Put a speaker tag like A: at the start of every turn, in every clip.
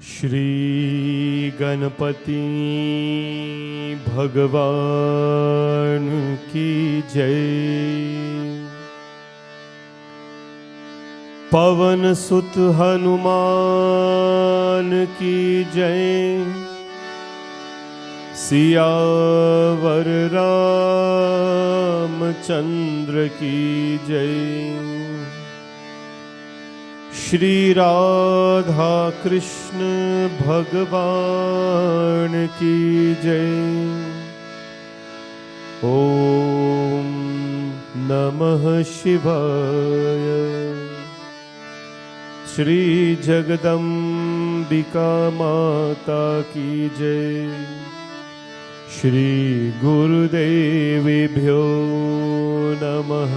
A: श्री गणपति भगवान की जय। पवन सुत हनुमान की जय। सियावर रामचंद्र की जय। श्री राधा कृष्ण भगवान की जय। ओम नमः शिवाय। श्री जगदम्बिका माता की जय। श्री गुरुदेवेभ्यो नमः।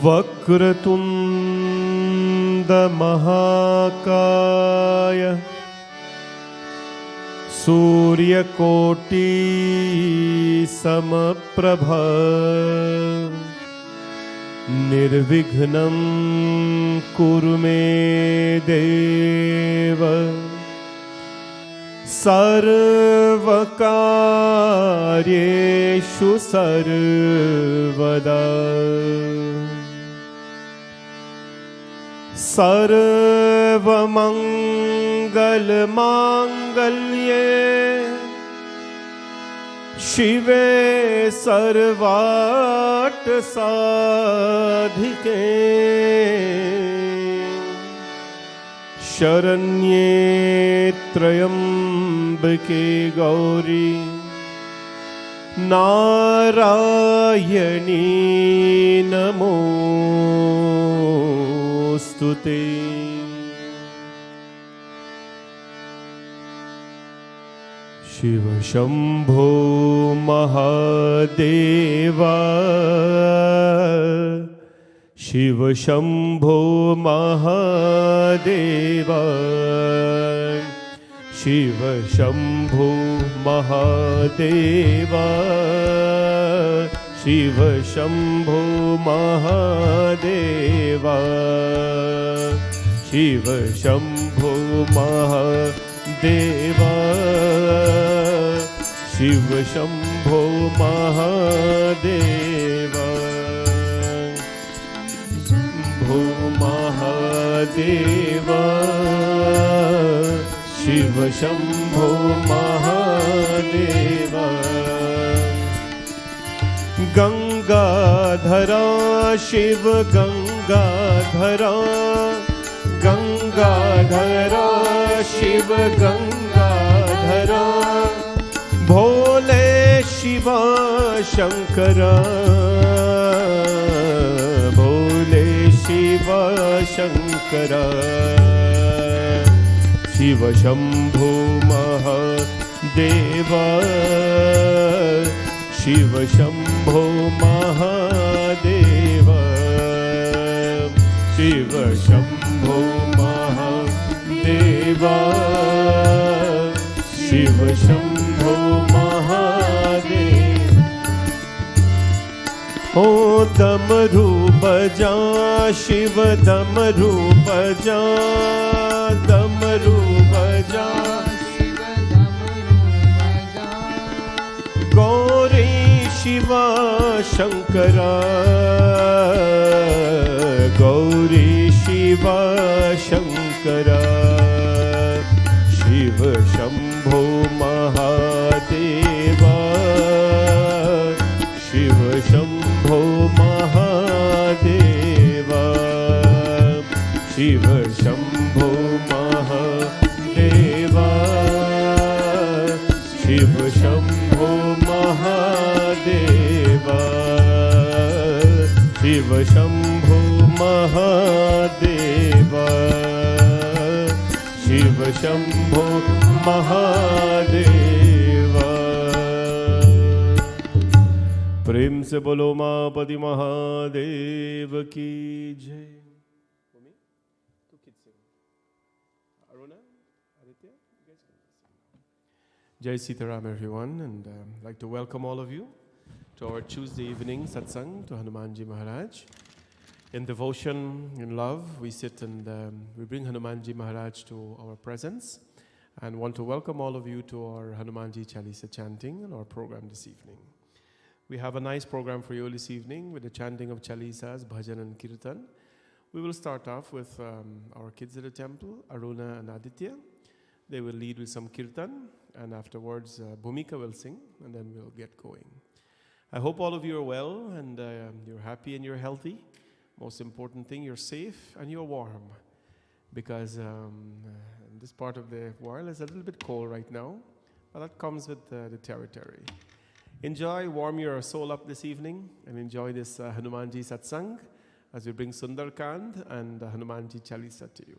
A: वक्रतुंड महाकाय सूर्यकोटि समप्रभा निर्विघ्नं कुरु मे देव सर्वकार्येषु सर्वदा। सर्वमंगल मांगल्ये शिवे सर्वार्थ साधिके शरण्ये त्र्यंबके गौरी नारायणी नमोस्तुते। शिव शंभो महादेवा। शिव शंभो महादेवा। शिव शंभो महादेवा। शिव शंभो महादेवा। शिव शंभो महादेवा। शिव शंभो महादेवा। शंभो महादेवा। शिव शंभो महादेवा। गंगाधरा शिव गंगाधरा। गंगाधरा शिव गंगाधरा। भोले शिवा शंकरा। भोले शिवा शंकरा। शिव शंभो महादेवा। शिव शंभो महादेवा। शिव शंभो महादेवा। शिव शंभो महादेवा। ओ डमरू बजा शिव डमरू बजा। डमरू बजा शिव डमरू बजा। गौरी शिवा शंकरा। गौरी शिवा शंकरा। शिव शंभो महादेवा। शिव शंभो महादेवा। शिव शंभो महादेवा। शिव शंभो महादेवा। शिव शंभो महादेवा। शिव शंभो महादेवा। प्रेम से बोलो मापति महादेव की जय। Jai Sitaram everyone, and I'd like to welcome all of you to our Tuesday evening Satsang to Hanumanji Maharaj. In devotion, in love, we sit and we bring Hanumanji Maharaj to our presence and want to welcome all of you to our Hanumanji Chalisa chanting and our program this evening. We have a nice program for you this evening with the chanting of chalisas, bhajan and kirtan. We will start off with our kids at the temple, Aruna and Aditya. They will lead with some kirtan, and afterwards Bhumika will sing, and then we'll get going. I hope all of you are well and you're happy and you're healthy. Most important thing, you're safe and you're warm, because this part of the world is a little bit cold right now, but that comes with the territory. Enjoy, warm your soul up this evening, and enjoy this Hanumanji Satsang as we bring Sundar Kand and Hanumanji Chalisa to you.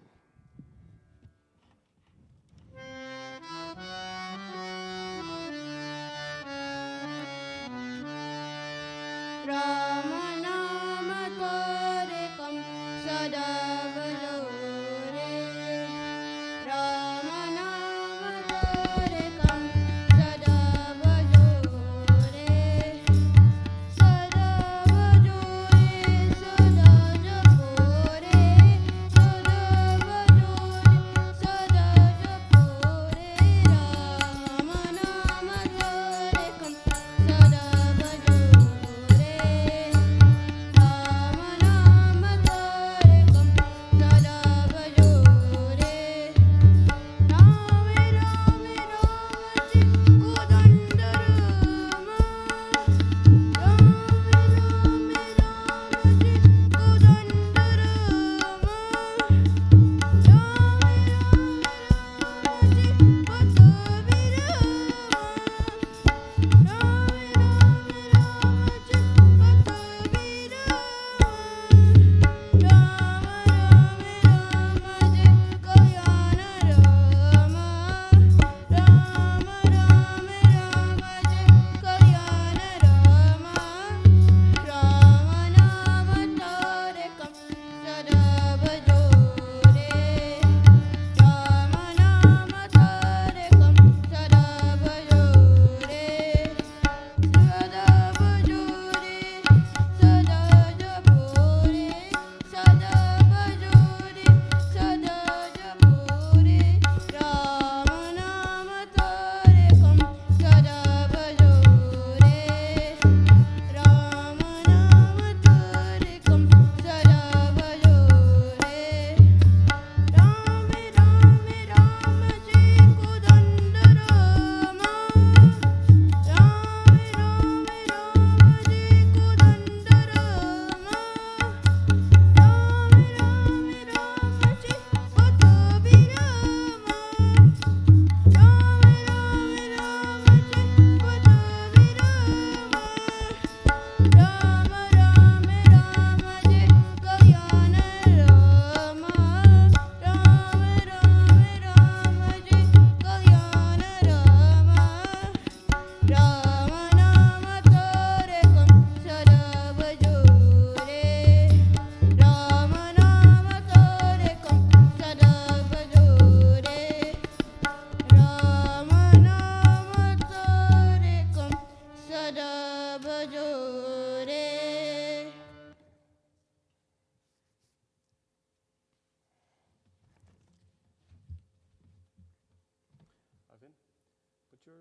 A: Put your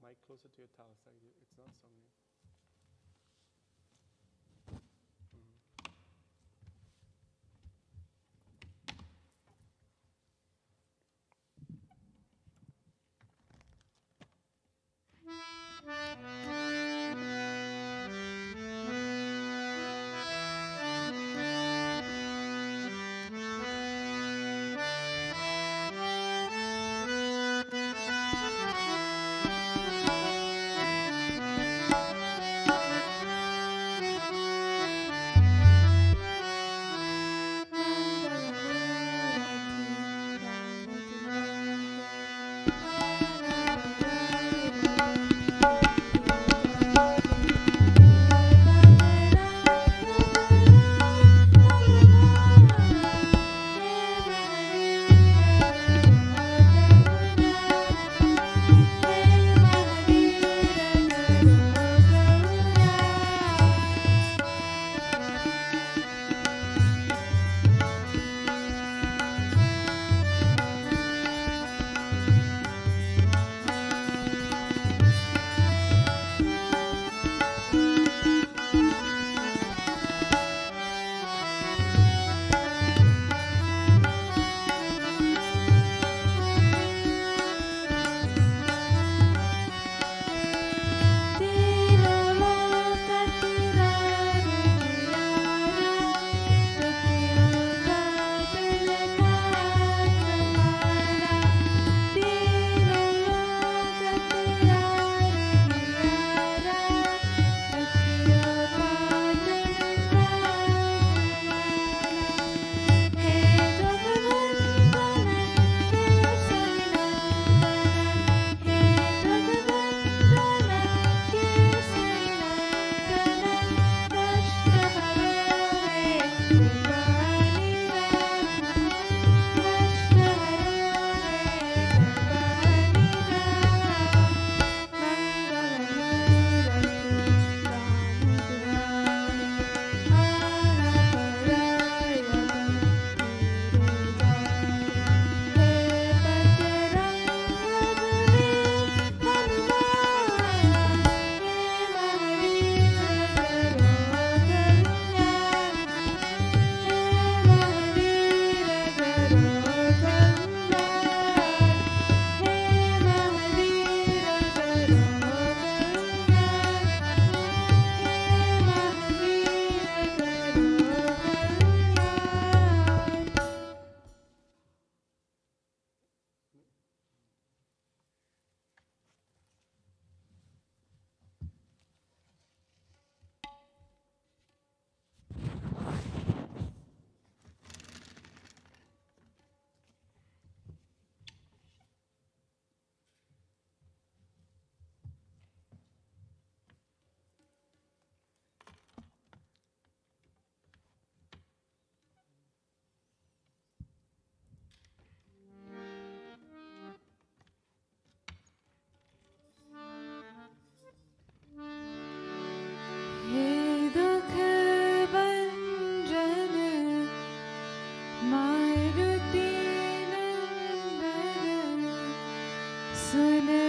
A: mic closer to your chalisa. It's not sounding.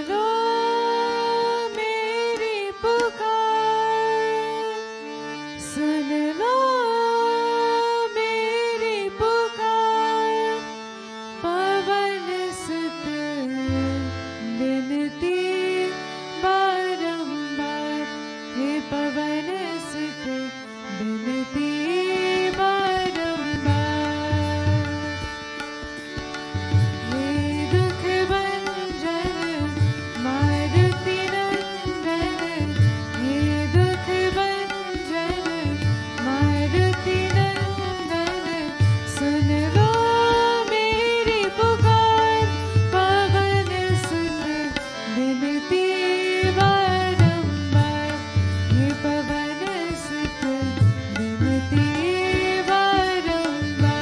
B: लो मेरी पुकार, सुन लो मेरी पुकार, पवन सुत विनती बारंबार, हे पवन सुत विनती बारंबार, हे दुख भंजन मारुति नंदन, हे दुख भंजन मारुति नंदन, सुन लो मेरी पुकार, पवन सुत विनती बारंबार, हे पवन सुत विनती बारंबार।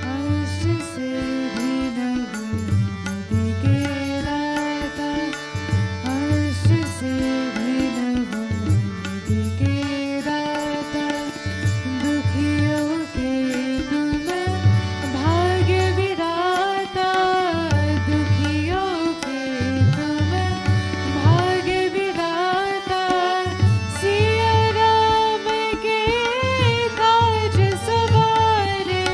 B: हर्ष से भी नवनिधि के दाता, हर्ष से भी नवनिधि के दाता, दुखियों के तुम भाग्य विधाता, दुखियों के तुम भाग्य विधाता, सिया राम के काज सवारे,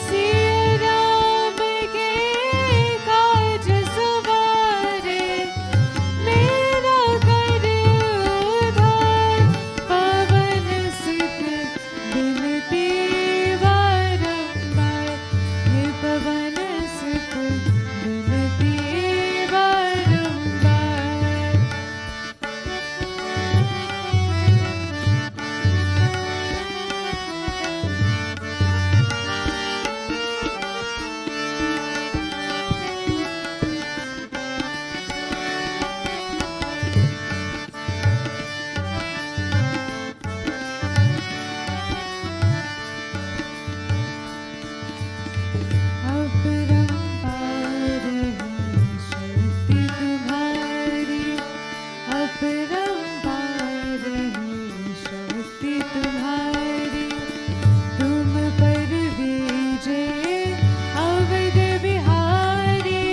B: सिया राम के काज सवारे, मेरा कर उद्धार, पवन सुत विनती बारंबार, हे पवन सुत विनती बारंबार। अपरंपार है शक्ति तुम्हारी, अपरंपार है शक्ति तुम्हारी, तुम पर विजय अवध बिहारी,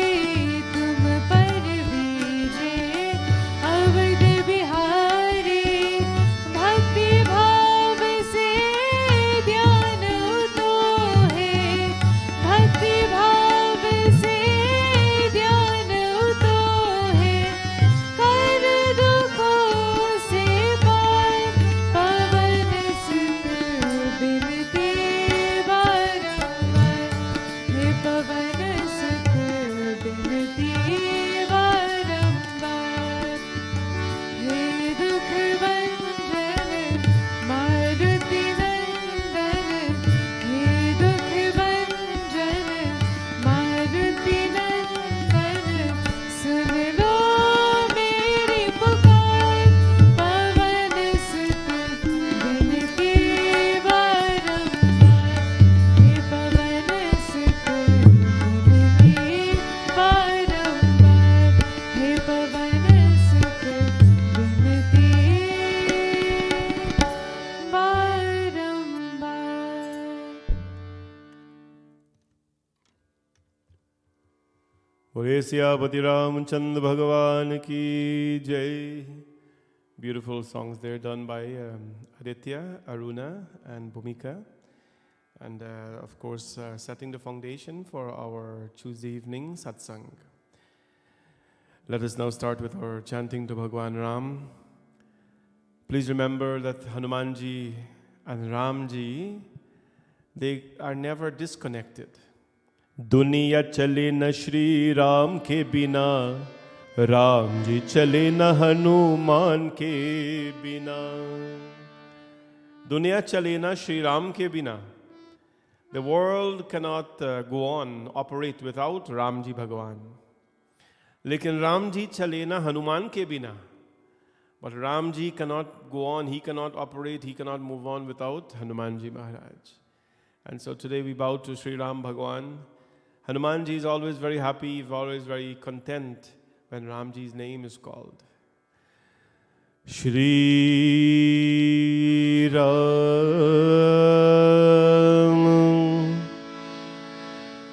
B: तुम पर विजय अवध बिहारी, भक्ति भाव से ध्यान तो है, भक्ति भाव से ध्यान तो है, कर दुखों से पार, पवन सुत विनती बारंबार, हे पवन सुत विनती बारंबार, हे दुख भंजन मारुति नंदन, हे दुख भंजन मारुति नंदन, सुन लो मेरी पुकार, पवन सुत विनती बारंबार, हे पवन सुत विनती बारंबार, हे पवन सुत विनती बारंबार।
A: बोले सियापति रामचंद्र भगवान की जय. Beautiful songs there done by Aditya, Aruna and Bhumika. And of course setting the foundation for our Tuesday evening Satsang. Let us now start with our chanting to Bhagwan Ram. Please remember that Hanumanji and Ramji, they are never disconnected. दुनिया चले न श्री राम के बिना, राम जी चले न हनुमान के बिना. दुनिया चले न श्री राम के बिना. The world cannot go on, operate without Ramji Bhagwan. लेकिन राम जी चले न हनुमान के बिना. But Ramji cannot go on, he cannot operate, he cannot move on without Hanumanji Maharaj. And so today we bow to Sri Ram Bhagwan. Hanumanji is always very happy, he's always very content when Ramji's name is called. Shri Ram,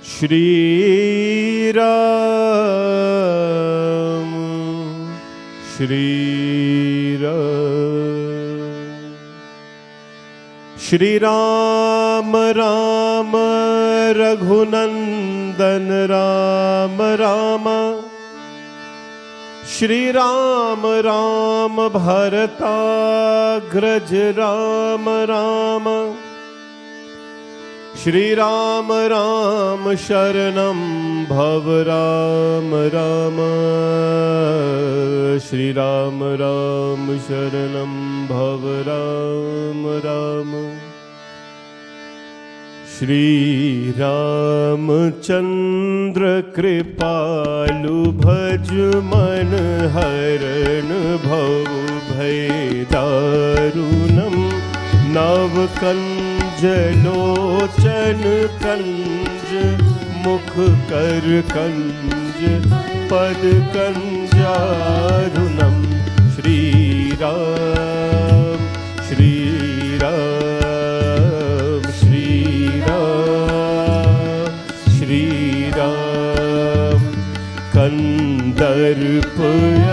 A: Shri Ram, Shri Ram. Shri Ram Ram Raghunandan Ram Rama, Shri Ram Ram Bharatagraj Ram Rama, Shri Ram Ram Sharanam Bhav Ram Rama, Shri Ram Ram Sharanam Bhav Ram Rama. Shri Ramchandra Kripalu Bhaj Man Haran Bhav Bhai Darunam Nav Kanj Lochan Kanj Mukh Kar Kanj Pad Kanjarunam. Shri Ram, Shri Ram, Shri Ram, Shri Ram. Kandarp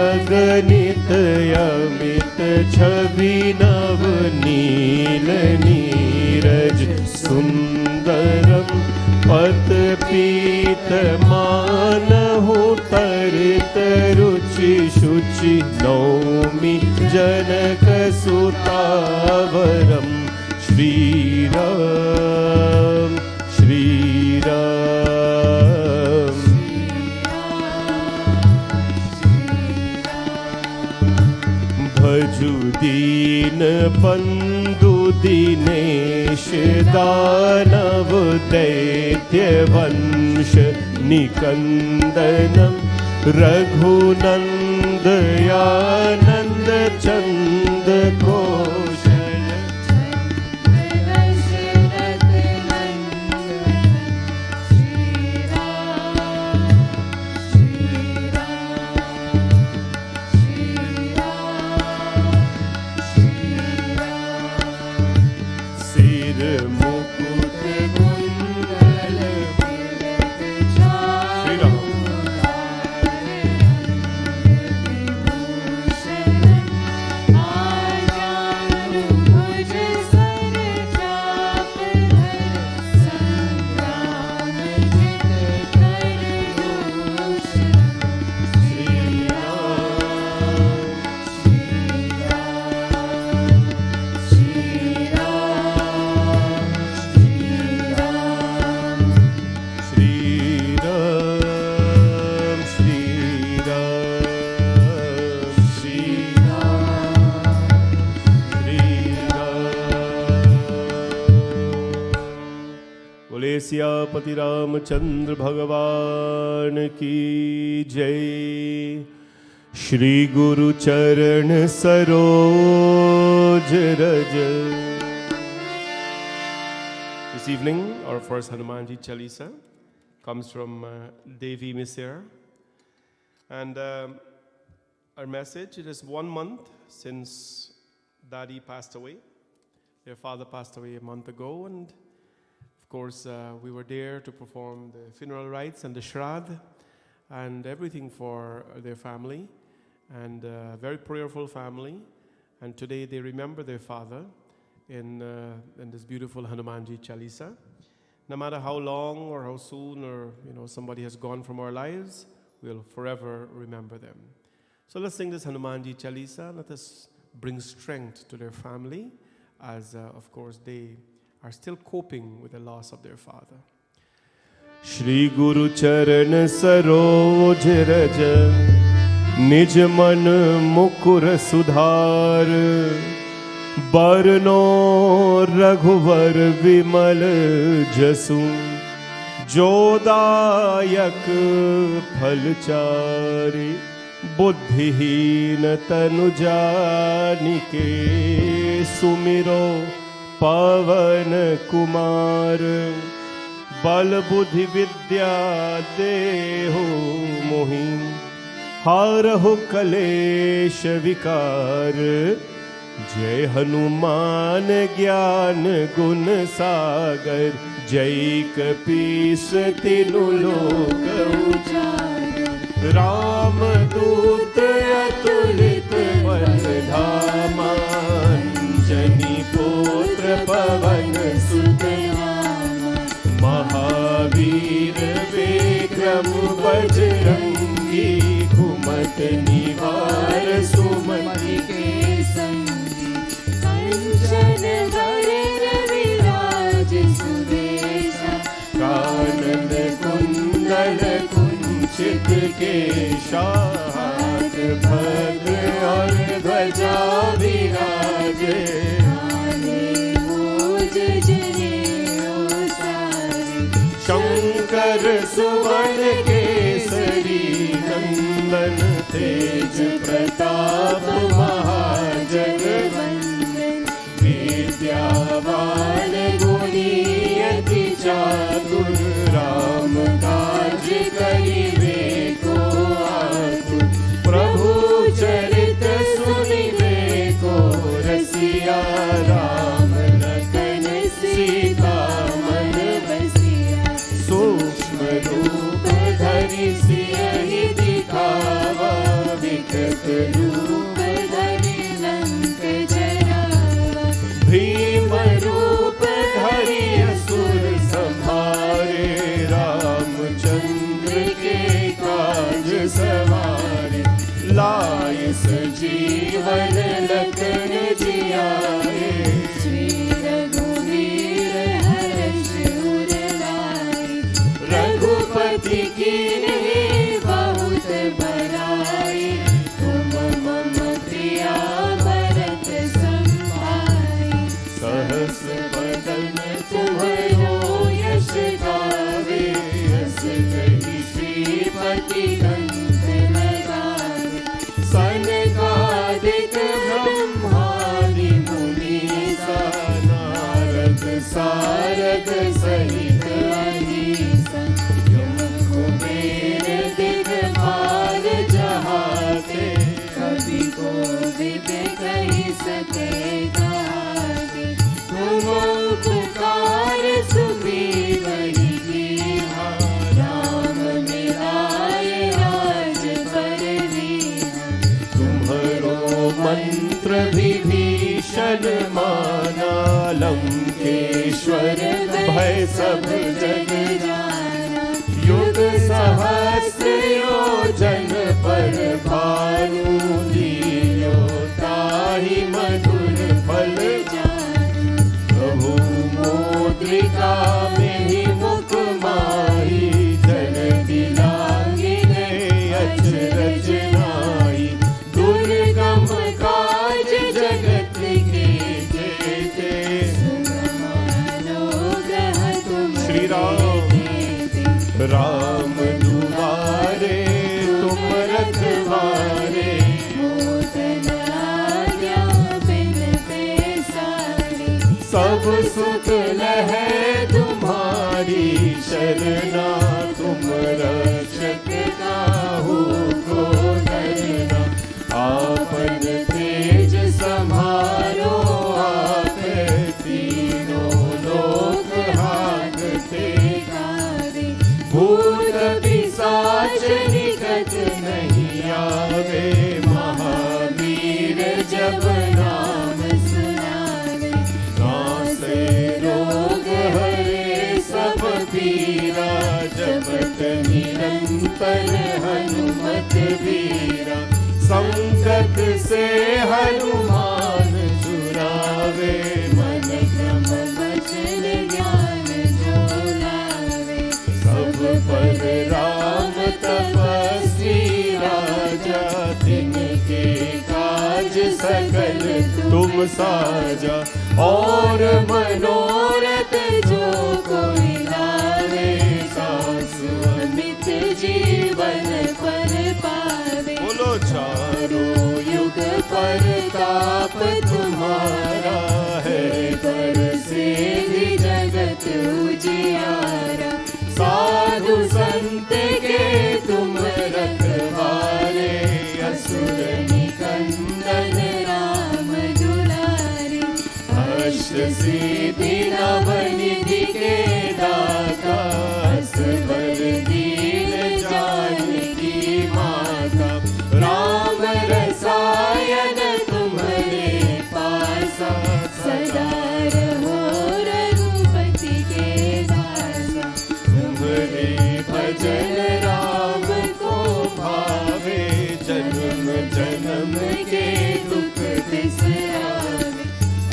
A: Aganit Amit Chhavi Nav Neel Neeraj Sundaram Pat Pit Manahu Tarit Ruchi Shuchi Naumi Janaka Sutavaram. Shri Ram, Shri Ram. Bhaju Deen Bandhu Dinesh Danav Daitya Vansh Nikandanam Raghunandayanand Chand Koshal Siyapati Ramchandra भगवान की जय। श्री गुरु चरण सरोज रज। This evening, our first Hanumanji chalisa comes from Devi Misir, and our message, it is 1 month since Daddy passed away. Their father passed away a month ago, and of course, we were there to perform the funeral rites and the Shrad and everything for their family, and a very prayerful family. And today they remember their father in this beautiful Hanumanji chalisa. No matter how long or how soon or somebody has gone from our lives, we'll forever remember them. So let's sing this Hanumanji chalisa. Let us bring strength to their family, as of course they are still coping with the loss of their father. Shri Guru Charan Saroj Raj, Nij Man Mukur Sudhar, Barno Raghuvar Vimal Jasu, Jodayak Phalchari. बुद्धिहीन तनु जानिके सुमिरो पवन कुमार। बल बुद्धि विद्या देहु मोहि हारहु कलेश विकार। जय हनुमान ज्ञान गुण सागर। जय कपीस तिनु लोक उजागर। राम दूत अतुलित बल धामा। अंजनी पुत्र पवन सुत नामा। महावीर विक्रम बजरंगी। कुमत निवार सुमति के संगी। कंचन वरण विराज सुबेसा। कानन कुंडल कुंचित केशा। हाथ भद्र और ध्वजा विराजे। शंकर सुवन केसरी नंदन। तेज प्रताप महाजगवंदन। विद्यावान गुणी अति चातुर। राम काज करिबे को आतुर। प्रभु चरित सुनिबे को रसिया। राम लखन सीता मन बसिया। सूक्ष्म रूप धरि सियहि दिखावा। विकट रूप धरि लंक जरावा। भीम रूप धरि असुर संहारे। रामचंद्र के काज सवारे। लाय सजीवन लखन जियाए। श्री रघुवीर हर्ष उर लाए। रघुपति कीन्ही बहुत बड़ाई। तुम मम प्रिया भरत सम भाई। सहस बदन तुम्हरो यश गावे। यश कहि श्रीपति कंठ लगावे। सनकादिक ब्रह्मादि मुनीसा। नारद सारद सहित अहिसा। यम कुबेर दिगपाल जहाते। कवि कोविद कहि सके गाते। तुम उपकार सुग्रीवहि कीन्हा। राम मिलाए राजपद दीन्हा। तुम्हरो मंत्र विभीषण माना। लंकेश्वर भय सब जग जाना। युग सहस्र योजन पर भानु। लील्यो ताहि मधुर फल जानु। प्रभु मुद्रिका मेहि मुख माहि। जलधि लांघिने अचरज नाहि। दुर्गम काज जगत के जेते। श्री राम दुआरे तुम रखवारे। होतन आज्ञा बिन पैसारे। सब सुख लहै तुम्हारी शरणा। तुम रक्षक काहू को डरना। आपन तेज समारो आपे। तीनों लोक हांकते कारे। भूत पिशाच निकट नहीं आवे। महावीर जब नाम सुनावे। नासे रोग हरे सब पीरा। जपत निरंतर हनुमत वीरा। संकट से हनुमान छुड़ावे। मन क्रम वचन ज्ञान जो लावे। सब पर राम तपस्वी राजा। तिनके काज सकल तुम साजा। और मनोरथ जो कोई लावे। सासु अमित जीवन पर पावे। बोलो चारों युग परताप तुम्हारा है,
B: बरसे भी जगत उजियारा।
A: साधु संत के तुम रखवारे,
B: असुर निकंदन राम दुलारे।
A: अष्ट सिद्धि नवनिधि के दाता, असवर दीन जानकी माता। राम रसायन तुम्हारे पासा,
B: सदा रहो रघुपति के दासा।
A: तुम्हारे भजन राम को भावे, जन्म जन्म के दुख
B: बिसरावे।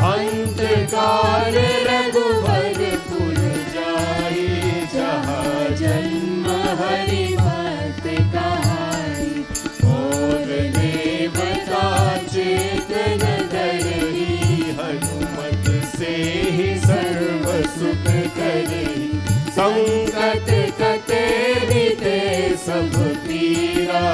A: अंत काल रघुवर पुर जाई, जहाँ
B: जन्म हरि भक्त कहाई।
A: और देवता चेतन धरही, हनुमत से ही सर्व सुख करही। संकट कटे बीते सब पीरा,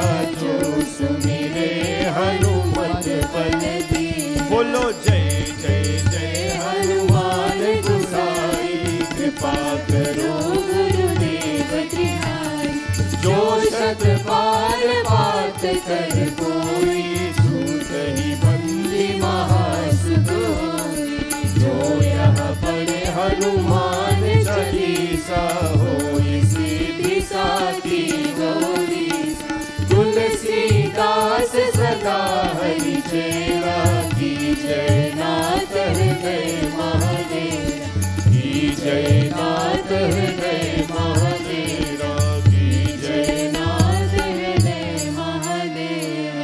A: जो सुमिरे हनुमत बल धीरा। बोलो जय जय जय हनुमान गोसाई, कृपा करो
B: गुरुदेव तिहारी।
A: जो शत बार बात कर कोई, छूट ही बंदी महासुख होई। जो यह पढ़े हनुमान चालीसा, होई सीधी साथी गौरी। तुलसीदास सदा हरि चेरा, की जय नाथ हृदय महादेव। की जय नाथ हृदय महादेव। की जय
B: नाथ हृदय महादेव।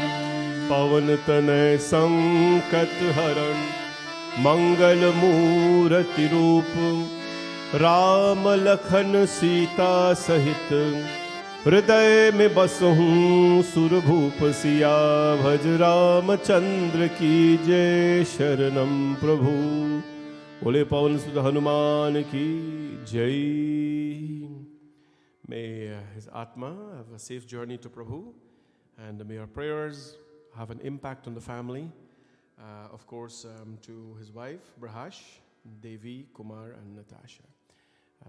A: पवन तनय संकट हरण, मंगल मूर्ति रूप। राम लखन सीता सहित, हृदय में बसहूँ सुरभूप। सिया भज रामचंद्र की जय, शरणम प्रभु। बोले पवन सुत हनुमान की जय। May his Atma have a safe journey to Prabhu, and may our prayers have an impact on the family. Of course, to his wife, Brahash, Devi, Kumar, and Natasha.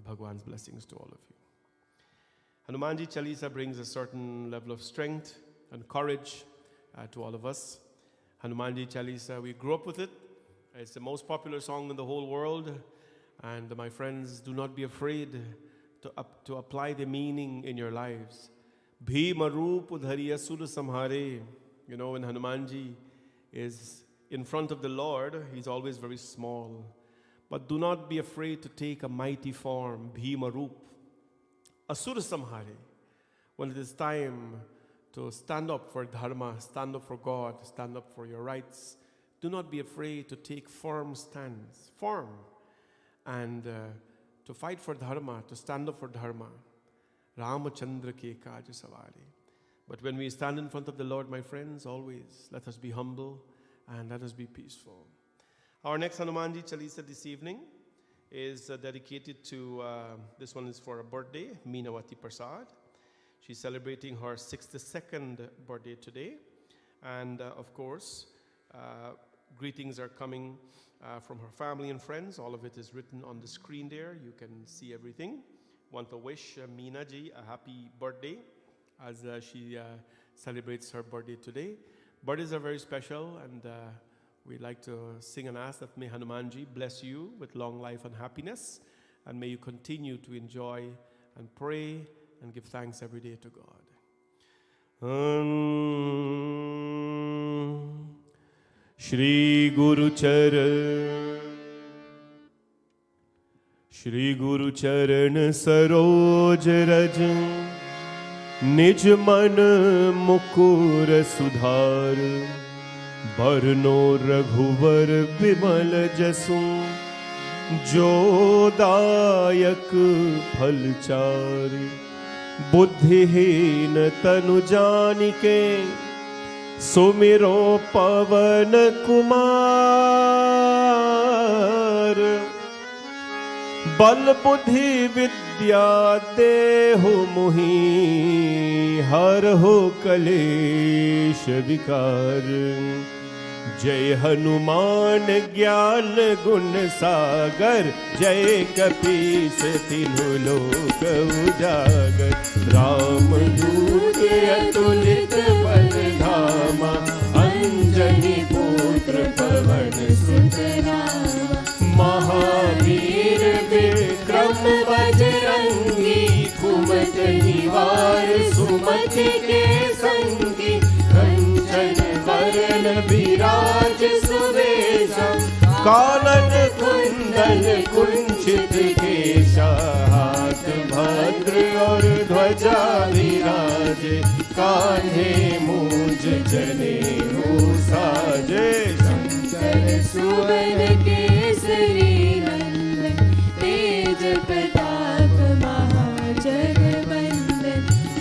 A: Bhagwan's blessings to all of you. Hanumanji Chalisa brings a certain level of strength and courage to all of us. Hanumanji Chalisa, we grew up with it. It's the most popular song in the whole world. And my friends, do not be afraid to apply the meaning in your lives. Bhima roop udhariya sur samhare. You know, when Hanumanji is in front of the Lord, he's always very small. But do not be afraid to take a mighty form, Bhima roop. Asura samhare. When it is time to stand up for dharma, stand up for God, stand up for your rights, do not be afraid to take firm stands, firm, and to fight for dharma, to stand up for dharma. Ramachandra ke kaj savari. But when we stand in front of the Lord, my friends, always let us be humble and let us be peaceful. Our next Hanumanji Chalisa this evening is dedicated to, this one is for a birthday, Meenawati Prasad. She's celebrating her 62nd birthday today. And of course, greetings are coming from her family and friends. All of it is written on the screen there. You can see everything. Want to wish Meena ji a happy birthday as she celebrates her birthday today. Birthdays are very special, and we'd like to sing and ask that may Hanumanji bless you with long life and happiness, and may you continue to enjoy and pray and give thanks every day to God. Shri Guru Charan Saroj Raj, निज मन मुकुर सुधार। बरनो रघुवर विमल जसु, जो दायक फल चारि। बुद्धिहीन तनु जानिके, सुमिरो पवन कुमार। बल बुद्धि विद्या देहु मुहि, हरहु कलेश विकार। जय हनुमान ज्ञान गुण सागर, जय कपीस तिन्हु लोक उजागर। राम दूत अतुलित बल धामा, अंजनी पुत्र पवन सुत नामा। महावीर विक्रम बजरंगी, कुमत निवार सुमति के संगी। कंचन वरण विराज सुवेशा, कानन कुंडल कुंचित केशा। हाथ भद्र और ध्वजा विराजे, कान्हे मूंज जनेऊ साजे।
B: शंकर सुवन केसरी नंदन, तेज प्रताप महाजगवंदन।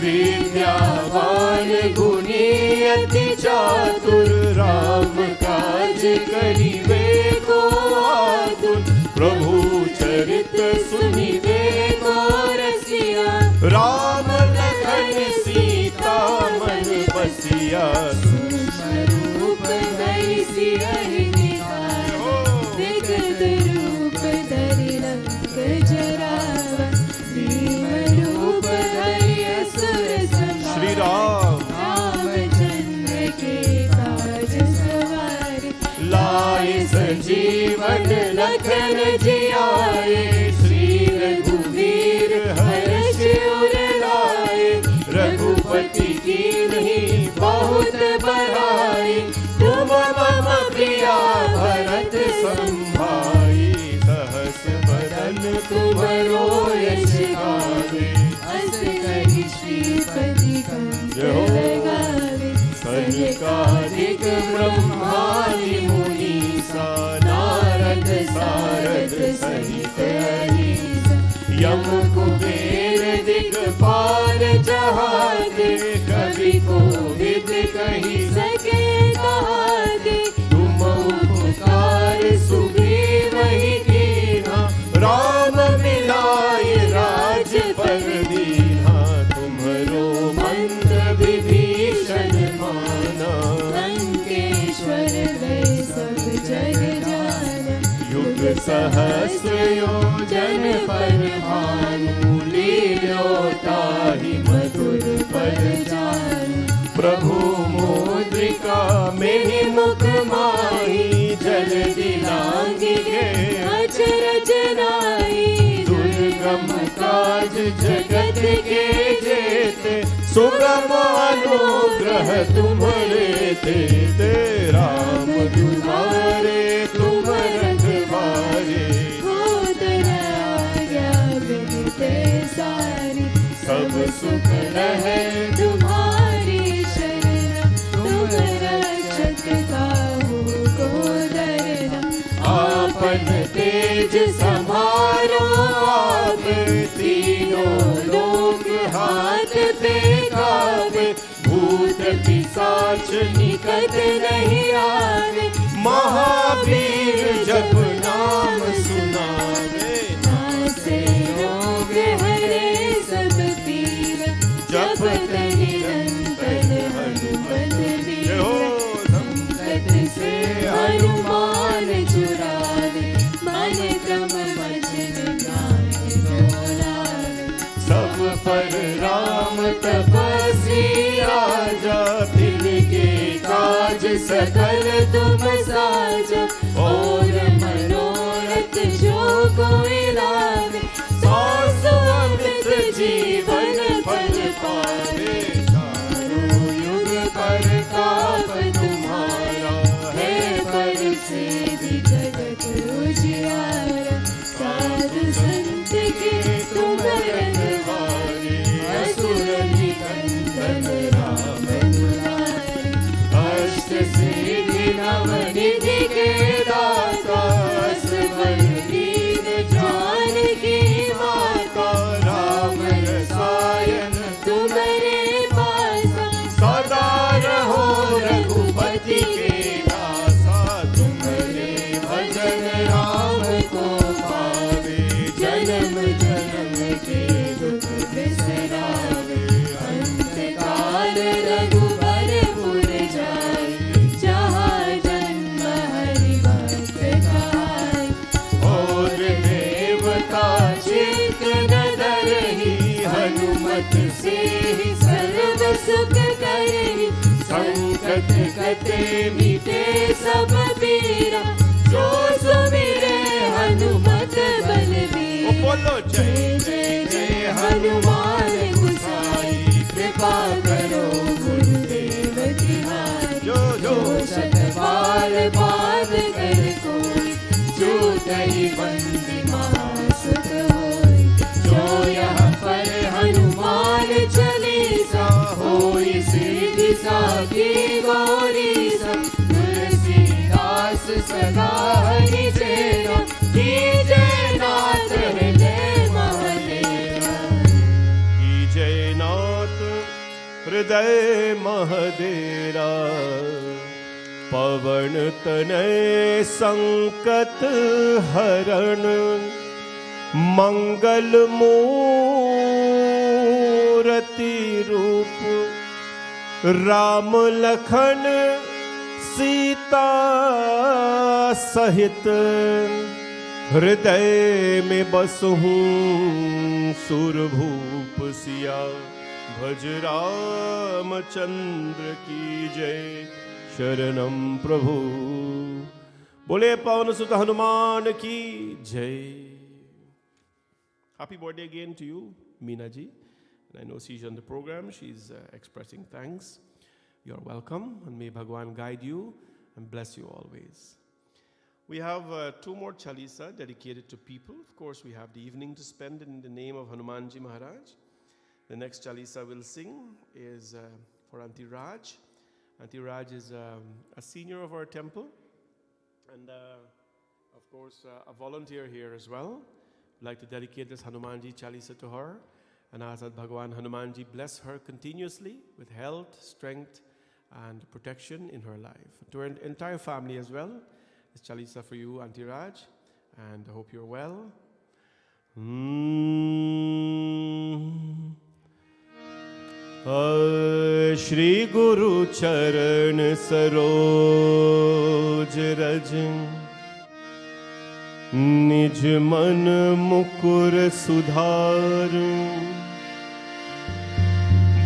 A: विद्यावान गुणी अति चातुर, राम काज करिबे को आतुर। प्रभु चरित सुनिबे को रसिया, राम लखन सीता मन बसिया।
B: सूक्ष्म रूप धरि सिरहि निहारा, विकट रूप धरि लंक जरावा। भीम रूप धरि असुर संहारा,
A: श्री राम
B: रामचंद्र के काज सवारे।
A: लाए
B: संजीवन लखन जियाए, श्री रघुवीर हर्ष उर लाए। रघुपति कीन्ही बहुत बड़ाई, तुम मम प्रिया भरत संभाई।
A: सहस बदन
B: तुमरो यश गावे, अस कहि श्रीपति कंठ लगावे। सनकादिक ब्रह्मादि मुनीसा, नारद सारद सहित अहिसा। यम कुबेर दिक्पाल जहाते, कवि कोविद कहि सके कहाते। तुम उपकार सुग्रीवहि कीन्हा,
A: राम मिलाए राजपद दीन्हा। तुम्हरो मंत्र विभीषण माना,
B: लंकेश्वर वै सब जग जाना।
A: युग सहस्र योजन पर भानु, लील्योताहि मधुर पद जानु। प्रभु मुद्रिका मेहि मुख माहि, जल दिलांगी गे
B: अचरज नाहि।
A: दुर्गम काज जगत के जेते, सुगम अनुग्रह तुम्हरे तेते। राम दुआरे तुम रखवारे,
B: होतर आज्ञा बिनते सारी।
A: सब सुख
B: रहे तुम्हारी शरण, तुम रक्षक काहू को डरना।
A: आपन तेज समारो आप, तीनों लोक हाथ पे कावे। भूत पिशाच निकट नहीं आवे, महावीर जप नाम सुनावे।
B: नासे रोग हरे सब पीर, जपत निरंतर हनुमत वीर। संकट से हनुमान छुड़ावे, मन क्रम वचन ध्यान डोलावे।
A: सब पर राम तपस्वी राजा, तिनके काज
B: सकल तुम साजा। और मनोरथ जो कोई लावे,
A: सांस अमृत जीवन फल पावे।
B: चारों युग प्रताप तुम्हारा, है परिसिद्धि जगत उजियारा। साधु संत के तुम रखवारे, असुर निकंदन राम दुलारे। अष्ट सिद्धि नव निधि के दाता, असवर दीन जानकी माता।
A: राम रसायन
B: तुम्हारे पासा,
A: सदा रहो रघुपति के दासा। तुम्हारे भजन राम को पावे,
B: जन कहते मीठे सब पीरा, जो सुमिरे हनुमत बलबीर।
A: बोलो
B: जय जय जय हनुमान गुसाई, कृपा करो गुरुदेव तिहारी।
A: जो
B: जो शत बार बात कर कोई, जो कही बंदी महासुख होय। जो यहाँ पर हनुमान चालीसा, होई सिद्धि साखी गौरी सा। तुलसीदास सदा हरि चेरा, की जय नाथ हृदय महदेवा।
A: की जय नाथ हृदय महदेरा। पवन तनय संकट हरण, मंगल मूरति रूप। राम लखन सीता सहित, हृदय में बसहूँ सुरभूप सिया। भज रामचंद्र की जय, शरणम प्रभु। बोले पवन सुत हनुमान की जय। Happy birthday again to you, Meena ji. And I know she's on the program. She's expressing thanks. You're welcome, and may Bhagwan guide you and bless you always. We have two more chalisa dedicated to people. Of course, we have the evening to spend in the name of Hanumanji Maharaj. The next chalisa we'll sing is for Auntie Raj. Auntie Raj is a senior of our temple, and of course a volunteer here as well. I'd like to dedicate this Hanumanji Chalisa to her and ask that Bhagwan Hanumanji bless her continuously with health, strength and protection in her life. To her entire family as well, this Chalisa for you, Auntie Raj, and I hope you're well. Shri Guru Charan Saroj Raj, निज मन मुकुर सुधार।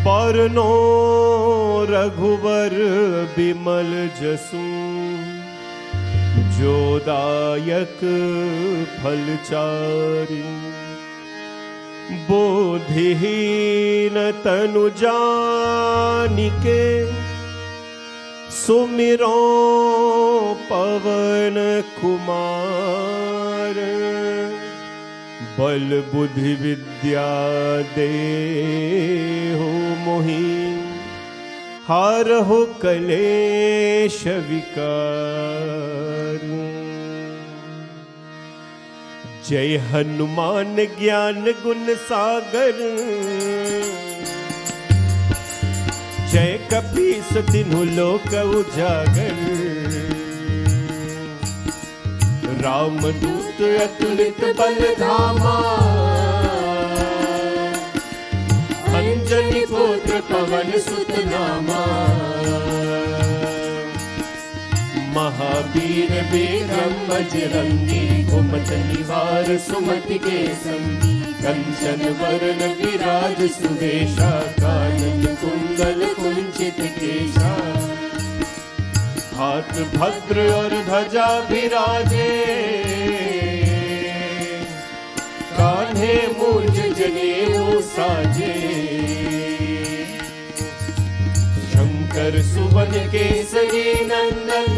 A: बरनो रघुवर बिमल जसु, जो दायक फलचारि। बोधिहीन तनु जानिके, सुमिरो पवन कुमार। बल बुद्धि विद्या देहु मोहि, हारहु कलेश विकार। जय हनुमान ज्ञान गुण सागर, जय कपीस तिन्हु लोक उजागर। रामदूत अतुलित बल धामा, अंजनी पुत्र पवन सुत नामा। महावीर विक्रम बजरंगी, कुमत निवार सुमति के संगी। कंचन वरण विराज सुवेशा, कानन कुंडल कुंचित केशा। हाथ भद्र और ध्वजा विराजे, कान्हे मूंज जनेऊ साजे। शंकर सुवन केसरी नंदन,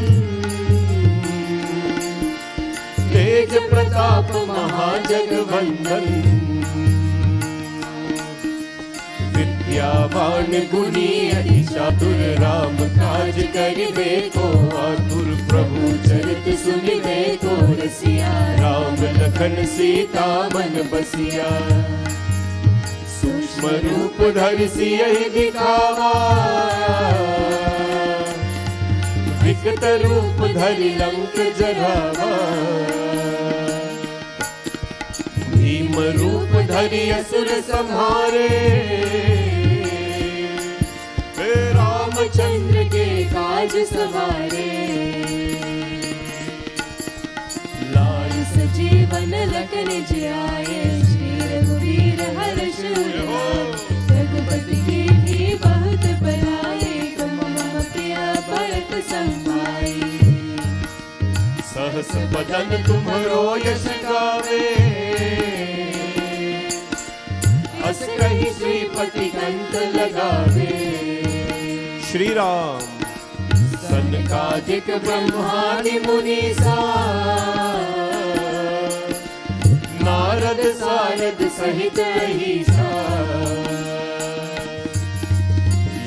A: तेज प्रताप महाजगवंदन। विद्यावान गुणी अति चातुर, राम काज करिबे को आतुर। प्रभु चरित सुनिबे को रसिया, राम लखन सीता मन बसिया। सूक्ष्म रूप धरि सियहि दिखावा, विकट रूप धरि लंक जरावा। भीम रूप धरि असुर संहारे, रामचंद्र के काज सवारे। लाल सजीवन लखन जियाए, श्री रघुवीर हर्ष उर लाए। रघुपति कीन्ही बहुत बड़ाई, तुम मम प्रिय भरत बदन तुम्हारो यश गावे,
B: अस कही श्रीपति कंठ लगावे।
A: श्री राम
B: सनकादिक ब्रह्मादि मुनीसा, नारद सारद सहित अहिसा,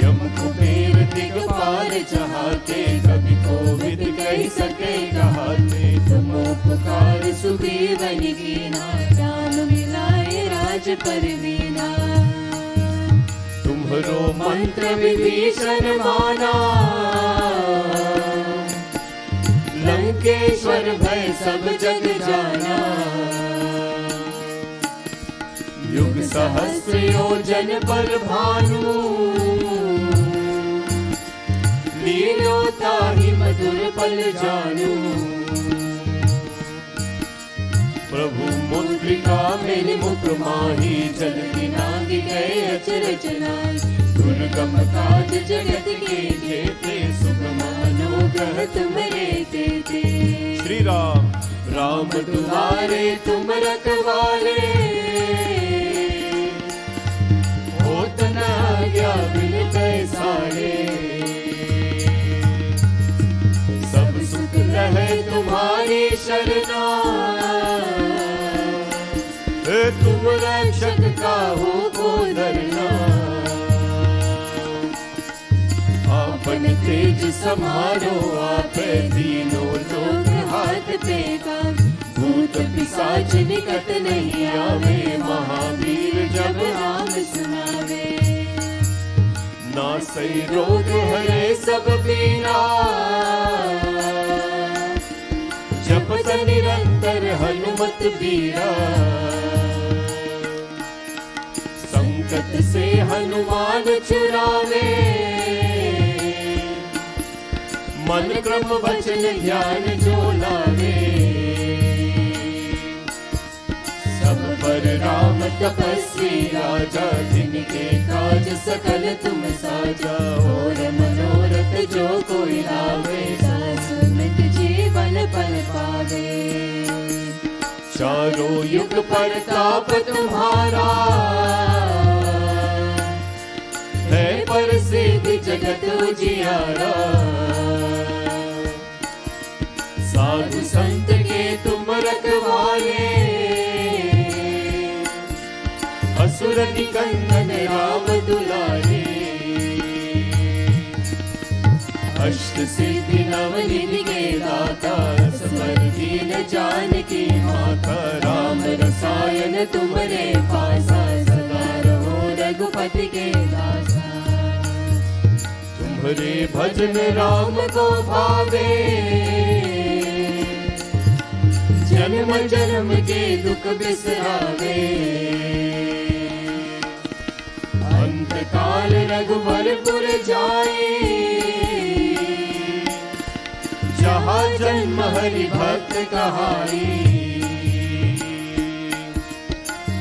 B: यम कुबेर दिगपाल चाहते, कभी कोविद कह सके कहते। तुम उपकार सुग्रीवन कीना, राम मिलाए राज परवीना। तुम्हरो मंत्र विभीषण माना, लंकेश्वर भय सब जग जाना। युग सहस्र योजन पर भानु, लीलो ताहि मधुर पल जानू। प्रभु मुद्रिका मेलि मुख माही, जलति नांगि गए अचरज नाहि। दुर्गम काज जगत के जेते, सुगम अनुग्रह तुम्हारे तेते।
A: श्री राम
B: राम दुलारे तुम रखवाले, होत न आज्ञा बिन पैसारे। सब सुख रहे तुम्हारी शरणा, तुम रक्षक काहू को डरना। आपन तेज समारो, आप तीनों लोग हाथ पे काम। भूत पिशाच निकट नहीं आवे, महावीर जब नाम सुनावे। नासै रोग हरे सब पीरा, जपत निरंतर हनुमत बीरा। संकट से हनुमान छुड़ावे, मन क्रम वचन ध्यान जो लावे। सब पर राम तपस्वी राजा, जिनके काज सकल तुम साजा। और मनोरथ जो कोई लावे, सुमित जीवन पल पावे। चारों युग प्रताप तुम्हारा, है प्रसिद्ध जगत उजियारा। साधु संत के तुम रखवाले, असुर निकंदन राम दुलारे। अष्ट सिद्धि नवनिधि के दाता, समर दीन जानकी माता। राम रसायन तुम्हारे पासा, सदा रहो रघुपति के दासा। तुम्हारे भजन राम को भावे, जन्म जन्म के दुख बिसरावे। अंत काल रघुवरपुर जाए, जहाँ जन्म हरि भक्त कहाई।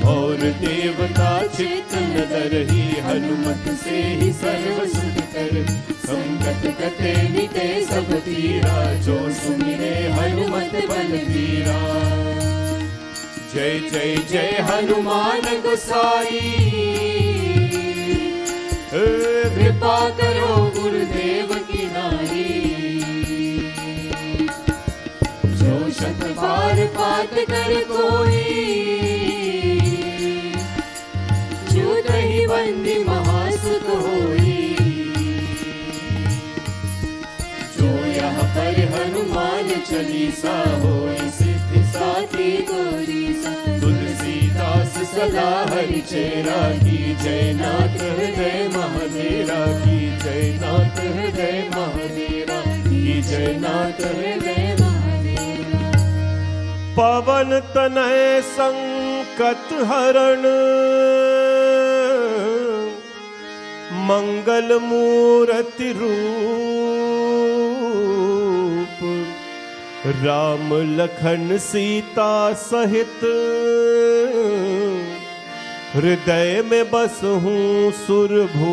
B: और देवता चित्त न डरहि, हनुमत से ही सर्व सुख कर। संकट कटे मिटे सब पीरा, जो सुमिरे हनुमत बलबीरा। जय जय जय हनुमान गोसाई, कृपा करो गुरुदेव की नाई। जो शत बार पाठ कर कोई, छूत ही बंदी महासुख होई। जो यहाँ पर हनुमान चालीसा, होई सिद्धि साथी गौरीसा। तुलसीदास सदा हरि चेरा, की जय नाथ हृदय महादेरा। की जय नाथ हृदय महादेरा, की जय नाथ हृदय महादेरा।
A: पवन तनय संकट हरण, मंगल मूर्ति रूप। राम लखन सीता सहित, हृदय में बसहूँ सुरभूप।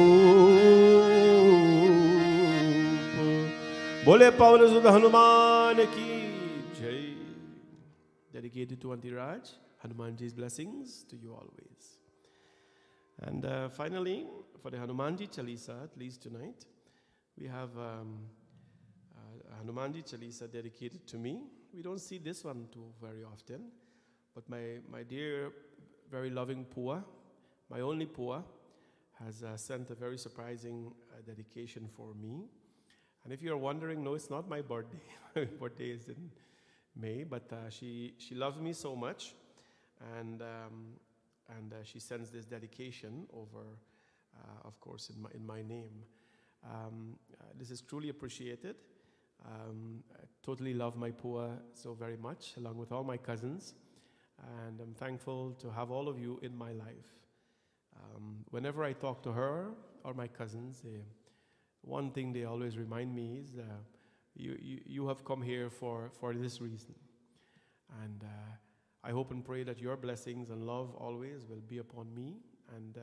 A: बोले पवन सुत हनुमान की जय। dedicated to Auntie Raj. Hanumanji's blessings to you always. And finally, for the Hanumanji chalisa, at least tonight, we have a Hanumanji chalisa dedicated to me. We don't see this one too very often, but my dear, very loving Pua, my only Pua, has sent a very surprising dedication for me. And if you're wondering, no, it's not my birthday. My birthday is in May, but she loves me so much, and she sends this dedication over, of course, in my name. This is truly appreciated. I totally love my Pua so very much, along with all my cousins, and I'm thankful to have all of you in my life. Whenever I talk to her or my cousins, one thing they always remind me is you have come here for this reason. And I hope and pray that your blessings and love always will be upon me and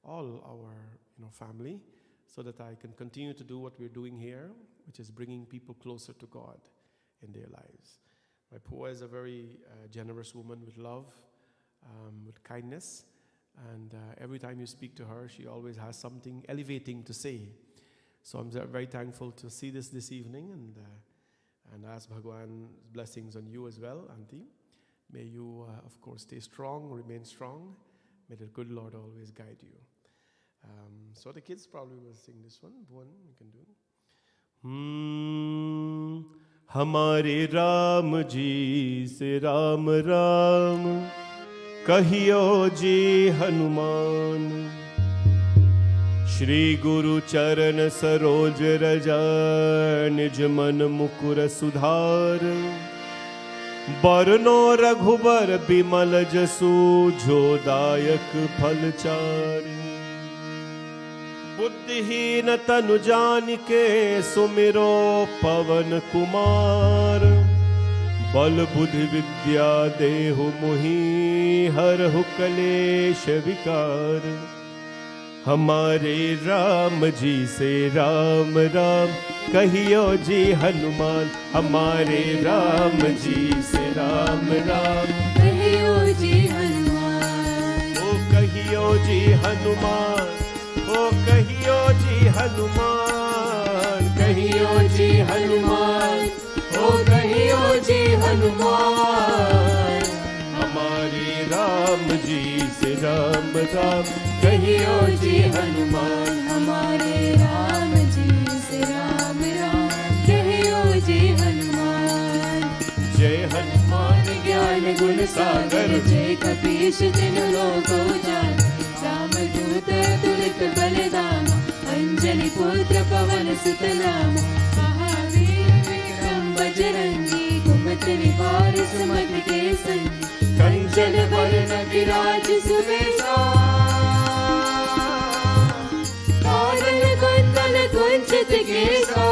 A: all our family, so that I can continue to do what we're doing here, which is bringing people closer to God in their lives. My Pua is a very generous woman with love, with kindness, and every time you speak to her, she always has something elevating to say. So I'm very thankful to see this evening, and ask Bhagwan's blessings on you as well, Auntie. May you, of course, stay strong, remain strong. May the good Lord always guide you. So the kids probably will sing this one. Bhuvan, you can do.
C: हमारे राम जी से राम राम कहियो जी हनुमान, श्री गुरु चरण सरोज रजा निज मन मुकुर सुधार, बरनो रघुबर बिमल जसु जो दायक फल चारि, बुद्धिहीन तनु जानिके सुमिरो पवन कुमार, बल बुद्धि विद्या देहु मुहि हरहु कलेश विकार। हमारे राम जी से राम राम कहियो जी हनुमान, हमारे राम जी से राम राम
B: कहियो जी हनुमान।
C: ओ कहियो जी हनुमान, ओ कहियो जी हनुमान,
B: कहियो जी हनुमान, ओ कहियो जी हनुमान।
C: हमारे राम जी से राम राम
B: कहियो जी हनुमान, हमारे राम जी से राम राम कहियो जी हनुमान।
C: जय हनुमान
B: ज्ञान गुण सागर जय कपीश तिन लोक उजागर, राम दूत तुलित बलिदान, अंजनी पुत्र पवन सुत नाम। महावीर विक्रम बजरंगी, कुमति निवार सुमति के संगी, कंचन वरण विराज सुबेसा, कानन कुंडल कुंचित केसा।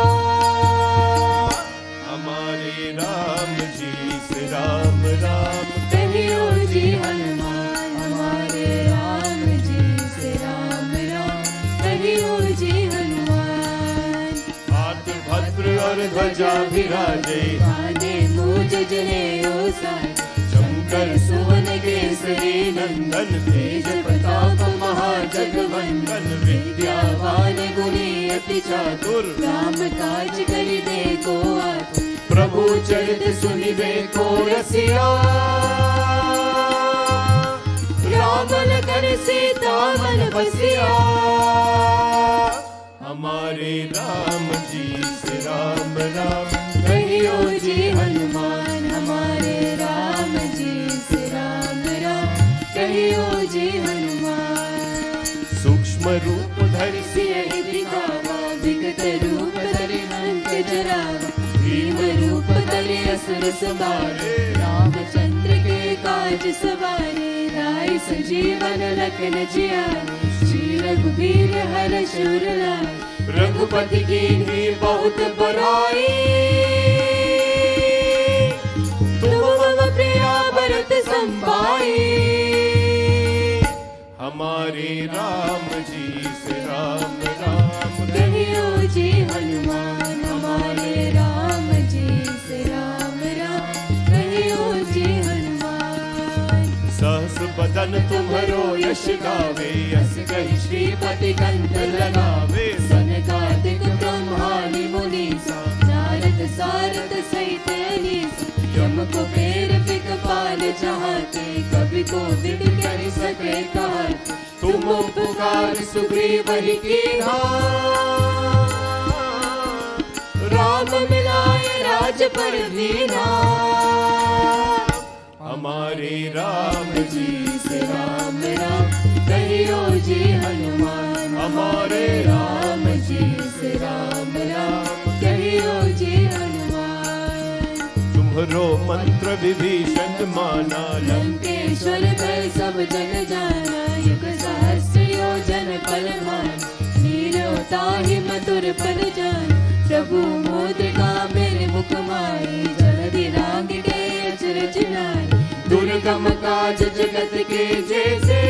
C: हमारे राम जी से राम राम
B: कहियो जी हनुमान, हमारे राम जी से राम राम कहियो जी हनुमान।
C: हाथ भद्र और ध्वजा विराजे,
B: कांधे मूज जनेऊ साजे,
C: शंकर
B: सुवन केसरी नंदन, तेज प्रताप महाजगवंदन। विद्यावान गुणी अति चातुर, राम काज करिबे को आतुर।
C: प्रभु चरित सुनिबे को रसिया,
B: राम लखन सीता मन बसिया।
C: हमारे राम जी से राम राम
B: कहियो जी हनुमान, हमारे राम जी से राम राम कहियो जी हनुमान।
C: सूक्ष्म रूप धरि
B: सियहि दिखावा, विकट रूप धरि लंक जरावा। भीम रूप धरि असुर संहारे, रामचंद्र के काज सवारे। राय संजीवन लखन जियारे, श्री रघुवीर हर शूर लाए।
C: रघुपति कीन्ही बहुत बड़ाई,
B: तुम मम प्रिया भरत संभाई।
C: हमारे राम जी से राम राम
B: कहियो जी हनुमान, हमारे राम जी से राम राम कहियो जी हनुमान।
C: बदन तुम्हारो यश गावे, यस कहि श्रीपति कंठ लगावे।
B: सनकादिक ब्रह्मादि मुनीसा, नारद सारद सहित अनीसा, यम कुबेर दिक्पाल जहाते, कवि कोविद कर सके कहते।
C: तुम उपकार सुग्रीव ही कीन्हा,
B: राम मिलाए राज पर दीन्हा।
C: हमारे राम जी से
B: राम राम कहियो जी हनुमान,
C: हमारे
B: राम जी से राम राम कहियो जी हनुमान।
C: तुम्हारो मंत्र विभीषण माना,
B: लंकेश्वर भय सब जन जाना, युग सहस्र योजन फल मान, नीरवताहि मधुर फल जान। प्रभु मुद्रिका मेरे मुख माई, जलधि लांग गए अचरज नाई।
C: दुर्गम काज जगत के जैसे,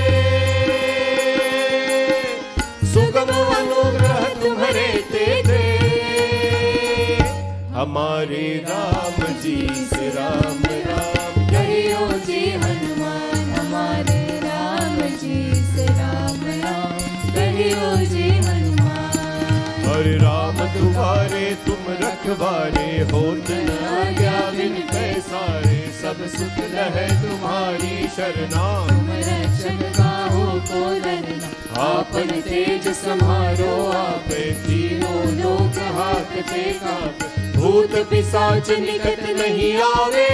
C: सुगम अनुग्रह तुम्हारे तेजे। हमारे राम जी से राम राम
B: कहियो जी हनुमान, हमारे राम जी से राम राम कहियो जी हनुमान।
C: हरे राम तुम्हारे तुम रखवारे, होत न आज्ञा बिन पैसारे। सब सुख लहै तुम्हारी शरणा,
B: तुम रक्षक काहू को डरना।
C: आपन तेज समारो आपे, तीनों लोक हाकते कापे। भूत पिशाच निकट नहीं आवे,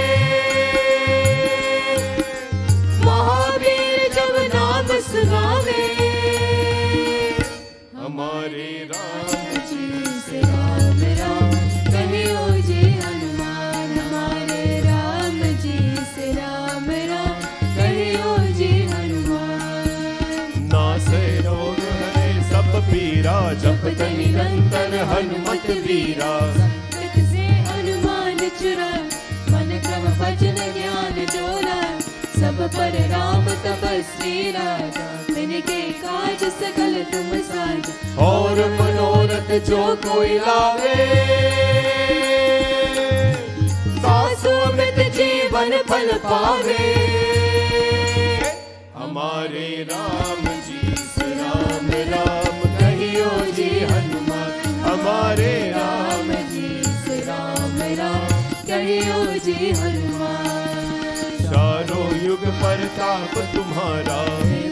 B: महावीर जब नाम सुनावे।
C: हमारे राम
B: जी से राम राम कहियो जी हनुमान, हमारे राम जी से राम राम कहियो जी हनुमान।
C: नासे रोग हरे सब पीरा, जपत निरंतर हनुमत वीरा।
B: संकट से हनुमान चुरा, मन क्रम भजन ज्ञान डोला। सब पर राम तपस्वी राजा, तिनके काज सकल तुम साजा।
C: और मनोरथ जो कोई लावे, सासु अमृत जीवन फल पावे। हमारे राम जी से राम राम कहियो जी हनुमान, हमारे राम
B: जी से राम राम कहियो जी हनुमान।
C: चारों युग परताप तुम्हारा,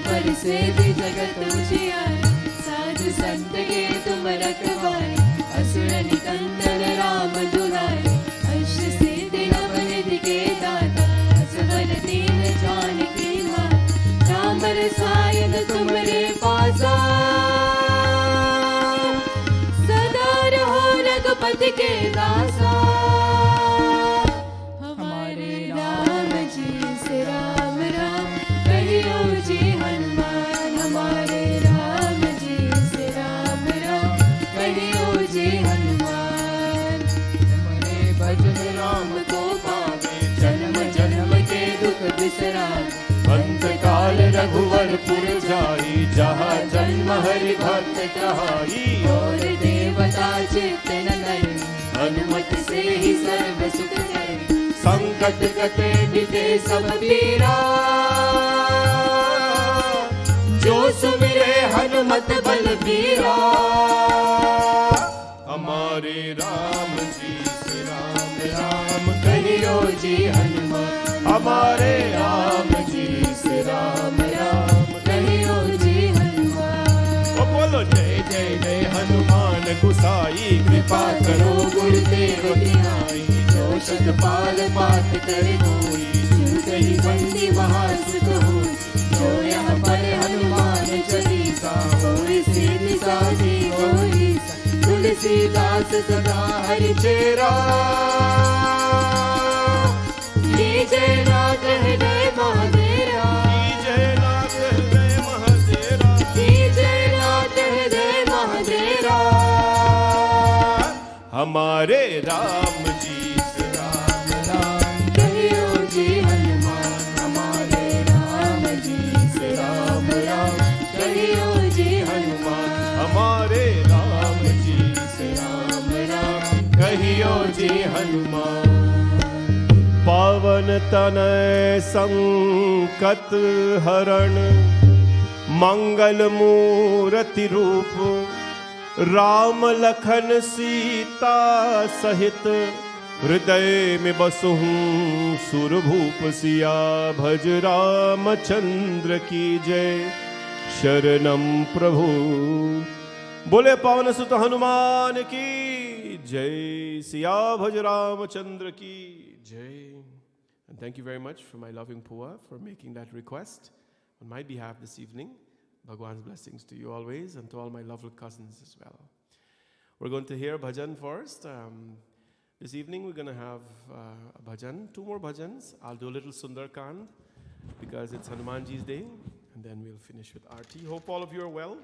B: पर से भी जगत उजियारा। साधु संत के तुम रखवारे, असुर निकंदन राम दुलारे। अष्ट सिद्धि नव निधि के दाता, असवर दीन जानकी माता। राम रसायन तुम्हारे पासा, सदा रहो रघुपति के दासा। हमारे राम जी से राम राम कहियो जी हनुमान, हमारे राम जी से राम राम कहियो जी हनुमान। हमारे भजन राम को पावे, जन्म जन्म के दुख बिसरावे।
C: अंत काल रघुवर पुर जाई, जहाँ जन्म हरि भक्त कहाई।
B: और देवता चित्तन धरे, हनुमत से ही सर्व सुख करे।
C: संकट कटे मिटे सब पीरा, जो सुमिरे हनुमत बलबीरा। हमारे राम जी से राम राम कहियो जी हनुमान, हमारे राम जी से राम राम
B: कहियो जी हनुमान।
C: ओ बोलो जय जय जय हनुमान गुसाई, कृपा करो गुरुदेव की नाई। जो शतपाल पाठ करे कोई, ही बंदी महासुख होई। जो यहाँ पर हनुमान चालीसा, होई सिद्धि साधी होई। तुलसीदास सदा हरि चेरा,
B: लीजय नाथ हृदय महादेरा।
C: जय नाथ हृदय महादेरा,
B: लीजय नाथ हृदय महादेरा।
C: हमारे राम जी से राम राम
B: कहियो जी हनुमान, हमारे राम जी से राम राम कहियो जी हनुमान।
C: हमारे राम जी से राम राम कहियो जी हनुमान। पावन तनय संकट हरण मंगल मूर्ति रूप राम लखन सीता सहित हृदय में बसहूँ सुरभूप सिया भज रामचंद्र की जय शरणम प्रभु। बोले पवन सुत हनुमान की जय। सिया भज रामचंद्र की जय। And thank you very much for my loving Pua for making that request on my behalf this evening. Bhagwan's blessings to you always and to all my lovely cousins as well. We're going to hear bhajan first. This evening we're going to have a bhajan, 2 more bhajans. I'll do a little Sundar Kand because it's Hanumanji's day, and then we'll finish with Aarti. Hope all of you are well.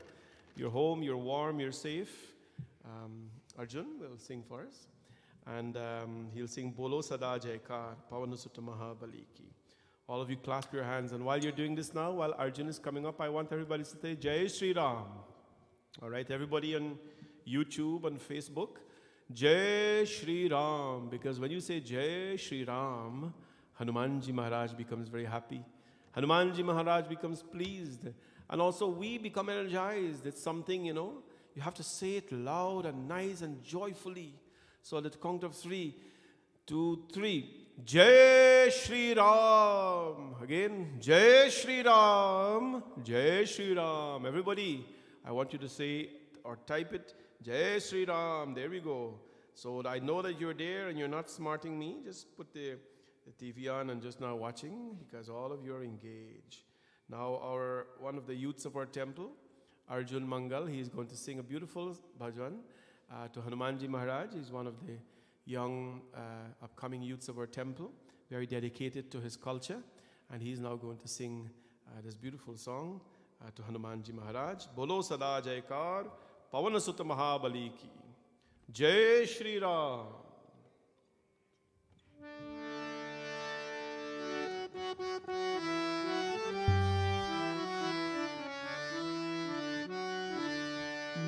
C: You're home, you're warm, you're safe. Arjun will sing for us, and he'll sing Bolo Sada Jaikar, Pavanasutta Mahabali Ki. All of you clasp your hands, and while you're doing this now, while Arjun is coming up, I want everybody to say Jai Shri Ram. All right, everybody on YouTube and Facebook, Jai Shri Ram, because when you say Jai Shri Ram, Hanumanji Maharaj becomes very happy. Hanumanji Maharaj becomes pleased. And also we become energized. It's something, you have to say it loud and nice and joyfully. So at the count of 3, 2, 3. Jai Shri Ram. Again, Jai Shri Ram. Jai Shri Ram. Everybody, I want you to say or type it, Jai Shri Ram. There we go. So I know that you're there and you're not smarting me. Just put the TV on and just now watching, because all of you are engaged. Now one of the youths of our temple, Arjun Mangal, he is going to sing a beautiful bhajan to Hanumanji Maharaj. He's one of the young upcoming youths of our temple, very dedicated to his culture, and he's now going to sing this beautiful song to Hanumanji Maharaj. Bolo Sada Jaikar, Pavanasutta Mahabali Ki. Jai Shri Ram.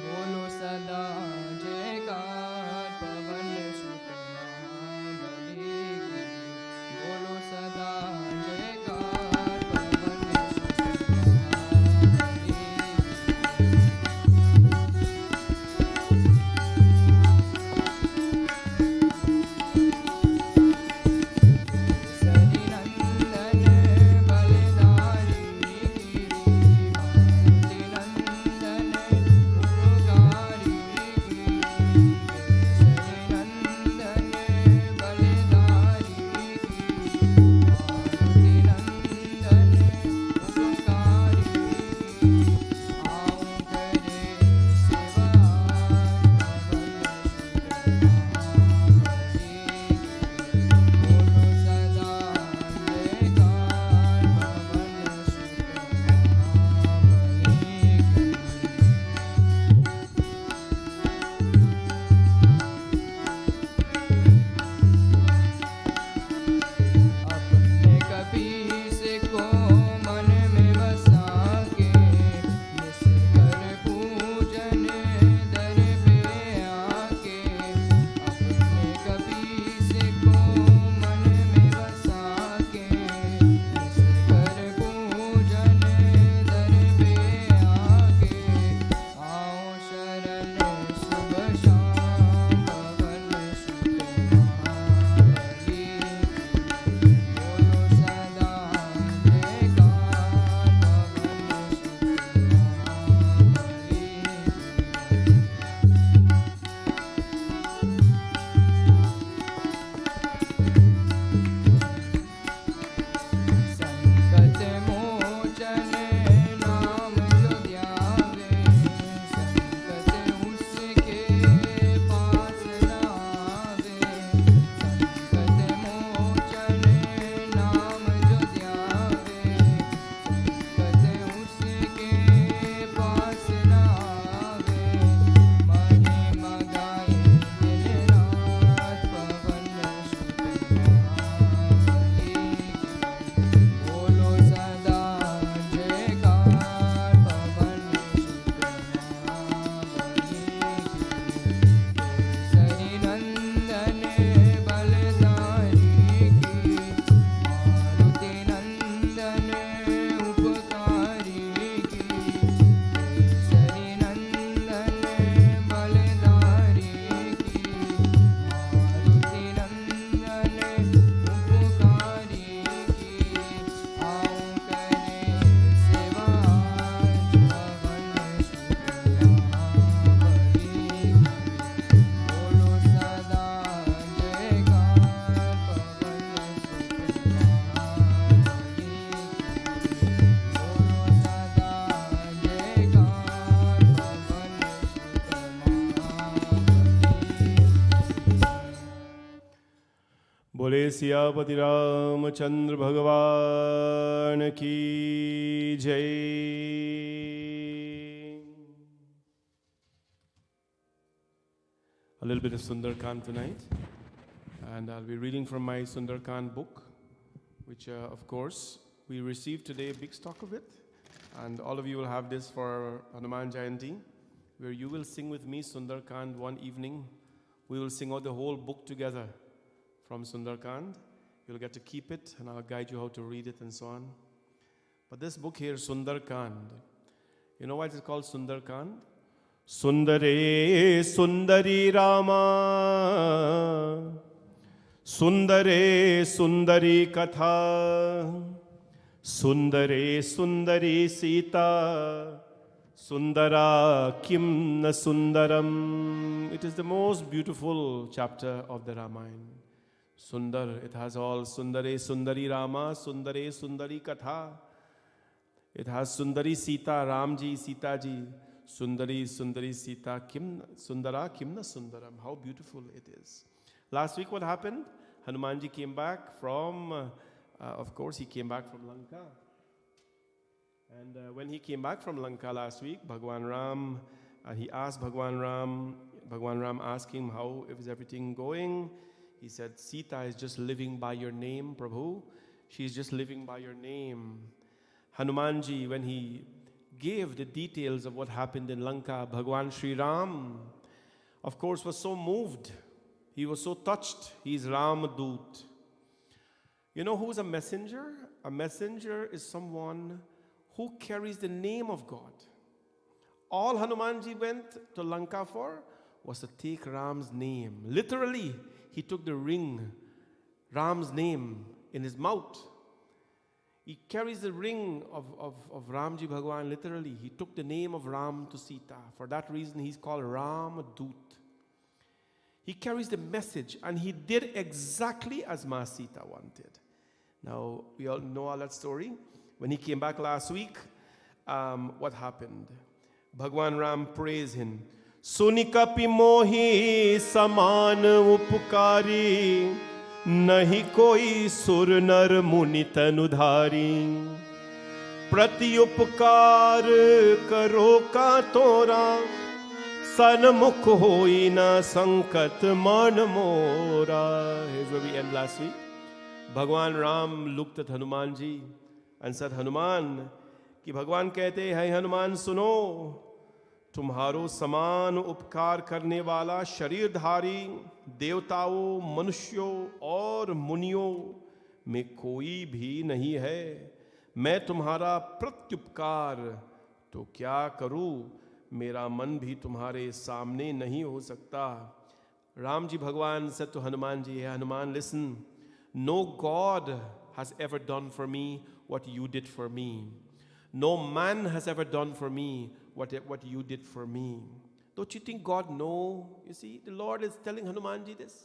B: बोलो सदा जयकार पवन सुत महाबली की। बोलो सदा जयकार पवन सुत महाबली की। सरिनंदन
C: बोले सियापति रामचंद्र भगवान की जय। A little bit of Sundar Kand tonight, and I'll be reading from my Sundar Kand book, which of course we received today a big stock of it, and all of you will have this for Hanuman Jayanti, where you will sing with me Sundar Kand one evening. We will sing out the whole book together from Sundar Kand. You'll get to keep it, and I'll guide you how to read it and so on. But this book here, Sundar Kand, you know why it's called Sundar Kand? Sundare Sundari Rama, Sundare Sundari Katha, Sundare Sundari Sita, Sundara Kim Na Sundaram. It is the most beautiful chapter of the Ramayana. Sundar, it has all Sundare Sundari Rama, Sundare Sundari Katha. It has Sundari Sita, Ramji, Sita ji. Sundari, Sundari, Sita, Sundara, Kimna Sundaram. How beautiful it is. Last week what happened? Hanumanji came back from, of course he came back from Lanka. And when he came back from Lanka last week, Bhagwan Ram, he asked Bhagwan Ram asked him, how is everything going? He said, Sita is just living by your name, Prabhu. She's just living by your name. Hanumanji, when he gave the details of what happened in Lanka, Bhagwan Sri Ram, of course, was so moved. He was so touched. He's Ramadut. You know who's a messenger? A messenger is someone who carries the name of God. All Hanumanji went to Lanka for was to take Ram's name. Literally, he took the ring, Ram's name, in his mouth. He carries the ring of Ramji Bhagwan, literally. He took the name of Ram to Sita. For that reason, he's called Ramadut. He carries the message, and he did exactly as Ma Sita wanted. Now, we all know all that story. When he came back last week, what happened? Bhagwan Ram praised him. Sunikapi mohi saman upkari, nahi koi sur nar muni tanudhari. Prati upkar karo ka tora, sanmukh hoi na sankat man mora. Here's where we end last week. Bhagwan Ram looked at Hanumanji and said, Hanuman, कि भगवान कहते हैं हनुमान सुनो, तुम्हारो समान उपकार करने वाला शरीरधारी देवताओं, मनुष्यों और मुनियों में कोई भी नहीं है. मैं तुम्हारा प्रत्युपकार तो क्या करूं, मेरा मन भी तुम्हारे सामने नहीं हो सकता. Ram ji Bhagwan said to Hanumanji, hey Hanuman, listen, no God has ever done for me what you did for me. No man has ever done for me what you did for me. Don't you think God knows? You see, the Lord is telling Hanumanji this.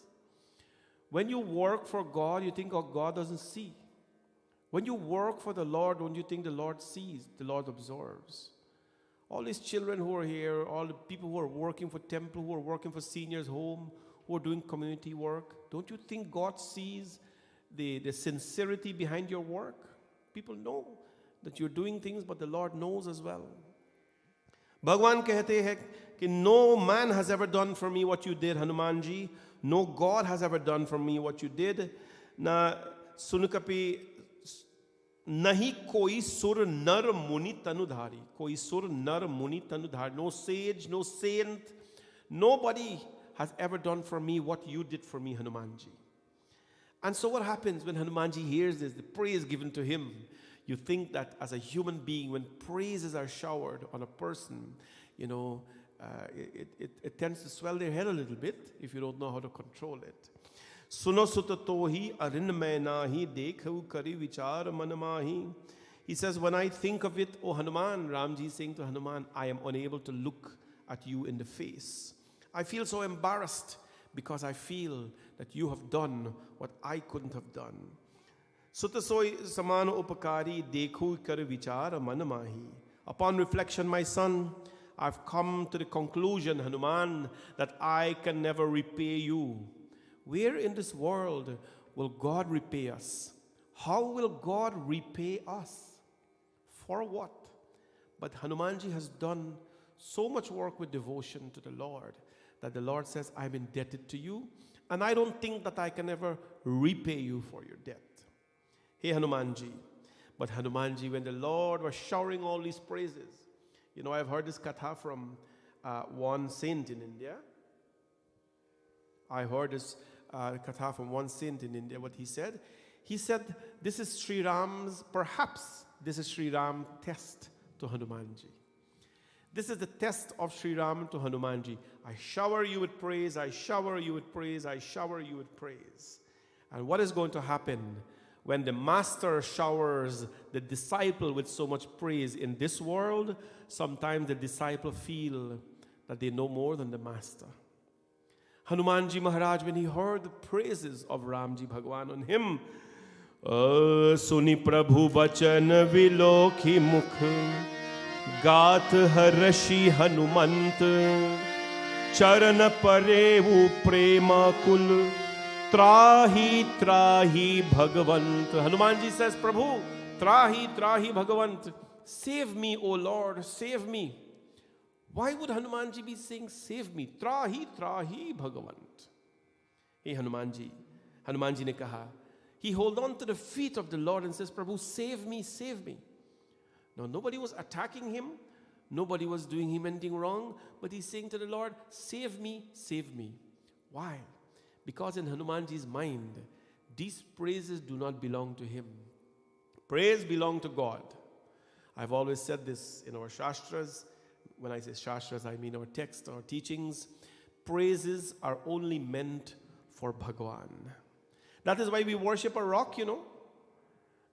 C: When you work for God, you think, oh, God doesn't see. When you work for the Lord, don't you think the Lord sees, the Lord observes? All these children who are here, all the people who are working for temple, who are working for seniors' home, who are doing community work, don't you think God sees the sincerity behind your work? People know that you're doing things, but the Lord knows as well. Bhagwan कहते हैं कि no man has ever done for me what you did, Hanumanji. No God has ever done for me what you did. Na sunkapi nahi koi sur nar muni tanudhari. Koi sur nar muni tanudhari. No sage, no saint. Nobody has ever done for me what you did for me, Hanumanji. And so what happens when Hanumanji hears this, the praise given to him? You think that as a human being, when praises are showered on a person, you know, it tends to swell their head a little bit if you don't know how to control it. Suno sutatohi arinmay nahi dekhu kari vichar manamahi. He says, when I think of it, oh Hanuman, Ramji is saying to Hanuman, I am unable to look at you in the face. I feel so embarrassed because I feel that you have done what I couldn't have done. Sutasoi samano upakari dekhu kar vichar manamahi. Upon reflection, my son, I've come to the conclusion, Hanuman, that I can never repay you. Where in this world
A: will God repay us? How will God repay us? For what? But Hanumanji has done so much work with devotion to the Lord that the Lord says, I'm indebted to you, and I don't think that I can ever repay you for your debt. Hey, Hanumanji. But Hanumanji, when the Lord was showering all these praises, you know, I've heard this katha from one saint in India. I heard this katha from one saint in India, what he said. He said, this is Sri Ram's, perhaps this is Sri Ram's test to Hanumanji. This is the test of Sri Ram to Hanumanji. I shower you with praise, I shower you with praise, I shower you with praise. And what is going to happen when the master showers the disciple with so much praise in this world? Sometimes the disciple feel that they know more than the master. Hanumanji Maharaj, when he heard the praises of Ramji Bhagwan on him, Suni Prabhu Bachan Vilokhi Mukh गात हर्षि हनुमंत चरण परेऊ प्रेमा कुल त्राही त्राही भगवंत. Hanumanji says, Prabhu, त्राही त्राही भगवंत, save me, O Lord, save me. Why would Hanumanji be saying, save me? त्राही त्राही भगवंत. Hey Hanumanji ने कहा, he hold on to the feet of the Lord and says, Prabhu, save me, save me. Now, nobody was attacking him. Nobody was doing him anything wrong. But he's saying to the Lord, save me, save me. Why? Because in Hanumanji's mind, these praises do not belong to him. Praise belong to God. I've always said this in our Shastras. When I say Shastras, I mean our text, our teachings. Praises are only meant for Bhagwan. That is why we worship a rock, you know.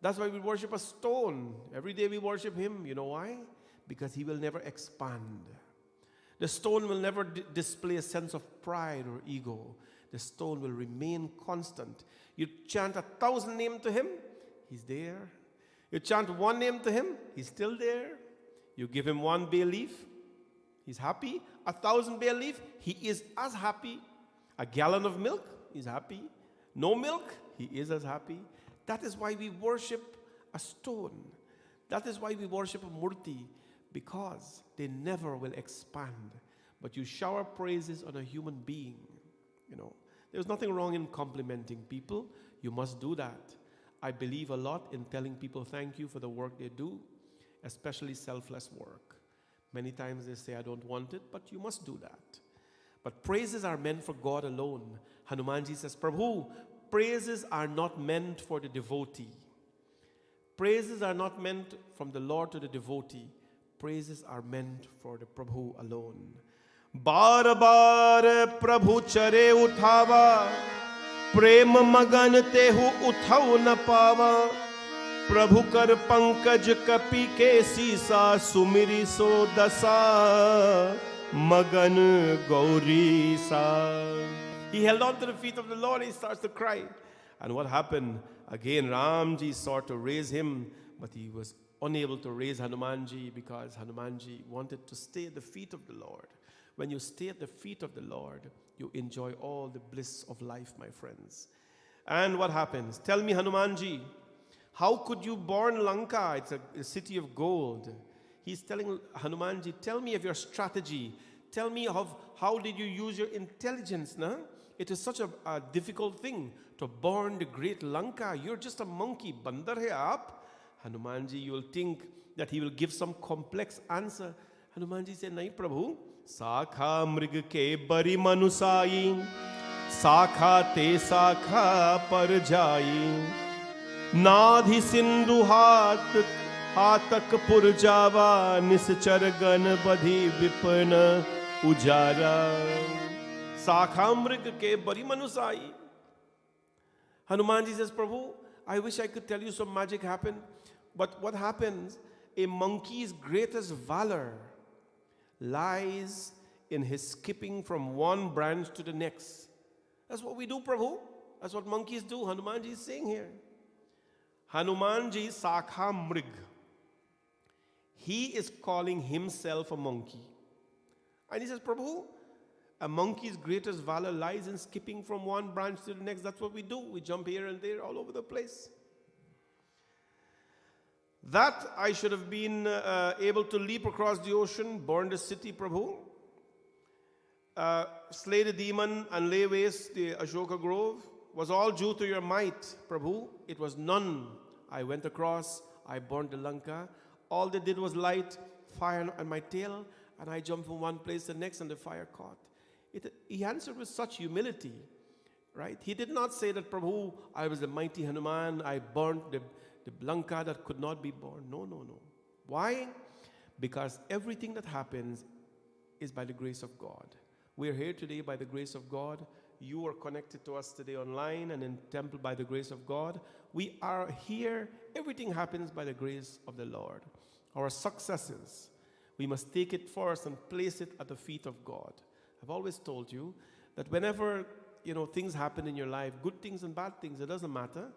A: That's why we worship a stone. Every day we worship him. You know why? Because he will never expand. The stone will never display a sense of pride or ego. The stone will remain constant. You chant 1,000 names to him, he's there. You chant one name to him, he's still there. You give him one bay leaf, he's happy. 1,000 bay leaf, he is as happy. A gallon of milk, he's happy. No milk, he is as happy. That is why we worship a stone. That is why we worship a murti, because they never will expand. But you shower praises on a human being. You know, there's nothing wrong in complimenting people. You must do that. I believe a lot in telling people thank you for the work they do, especially selfless work. Many times they say, I don't want it, but you must do that. But praises are meant for God alone. Hanumanji says, Prabhu, praises are not meant for the devotee. Praises are not meant from the Lord to the devotee. Praises are meant for the Prabhu alone. Bar bar Prabhu chare uthava, prem magan tehu uthav na pava. Prabhu kar pankaj kapi ke sisa, sumiri so dasa, magan gauri sa. He held on to the feet of the Lord and he starts to cry. And what happened? Again, Ramji sought to raise him, but he was unable to raise Hanumanji because Hanumanji wanted to stay at the feet of the Lord. When you stay at the feet of the Lord, you enjoy all the bliss of life, my friends. And what happens? Tell me, Hanumanji, how could you burn Lanka? It's a city of gold. He's telling Hanumanji, tell me of your strategy. Tell me of how did you use your intelligence, nah? It is such a difficult thing to burn the great Lanka. You're just a monkey. Bandar hai aap. Hanumanji, you will think that he will give some complex answer. Hanumanji said, Nahi Prabhu. Sakha mrig ke bari manusai. Sakha te sakha par jai. Nadhi sindhu hatak purjava. Nischar gan badhi vipna ujara. Sakhamrig ke bari manusai. Hanumanji says, Prabhu, I wish I could tell you some magic happened. But what happens? A monkey's greatest valor lies in his skipping from one branch to the next. That's what we do, Prabhu. That's what monkeys do. Hanumanji is saying here. Hanumanji Sakhamrig. He is calling himself a monkey. And he says, Prabhu, A monkey's greatest valor lies in skipping from one branch to the next. That's what we do. We jump here and there all over the place. That I should have been able to leap across the ocean, burn the city, Prabhu, slay the demon and lay waste the Ashoka Grove, was all due to your might, Prabhu. It was none. I went across, I burned the Lanka. All they did was light fire on my tail, and I jumped from one place to the next, and the fire caught. He answered with such humility, right? He did not say that, Prabhu, I was the mighty Hanuman, I burned the Lanka that could not be burned. No, no, no. Why? Because everything that happens is by the grace of God. We are here today by the grace of God. You are connected to us today online and in temple by the grace of God. We are here. Everything happens by the grace of the Lord. Our successes, we must take it first and place it at the feet of God. I've always told you that whenever things happen in your life, good things and bad things, it doesn't matter.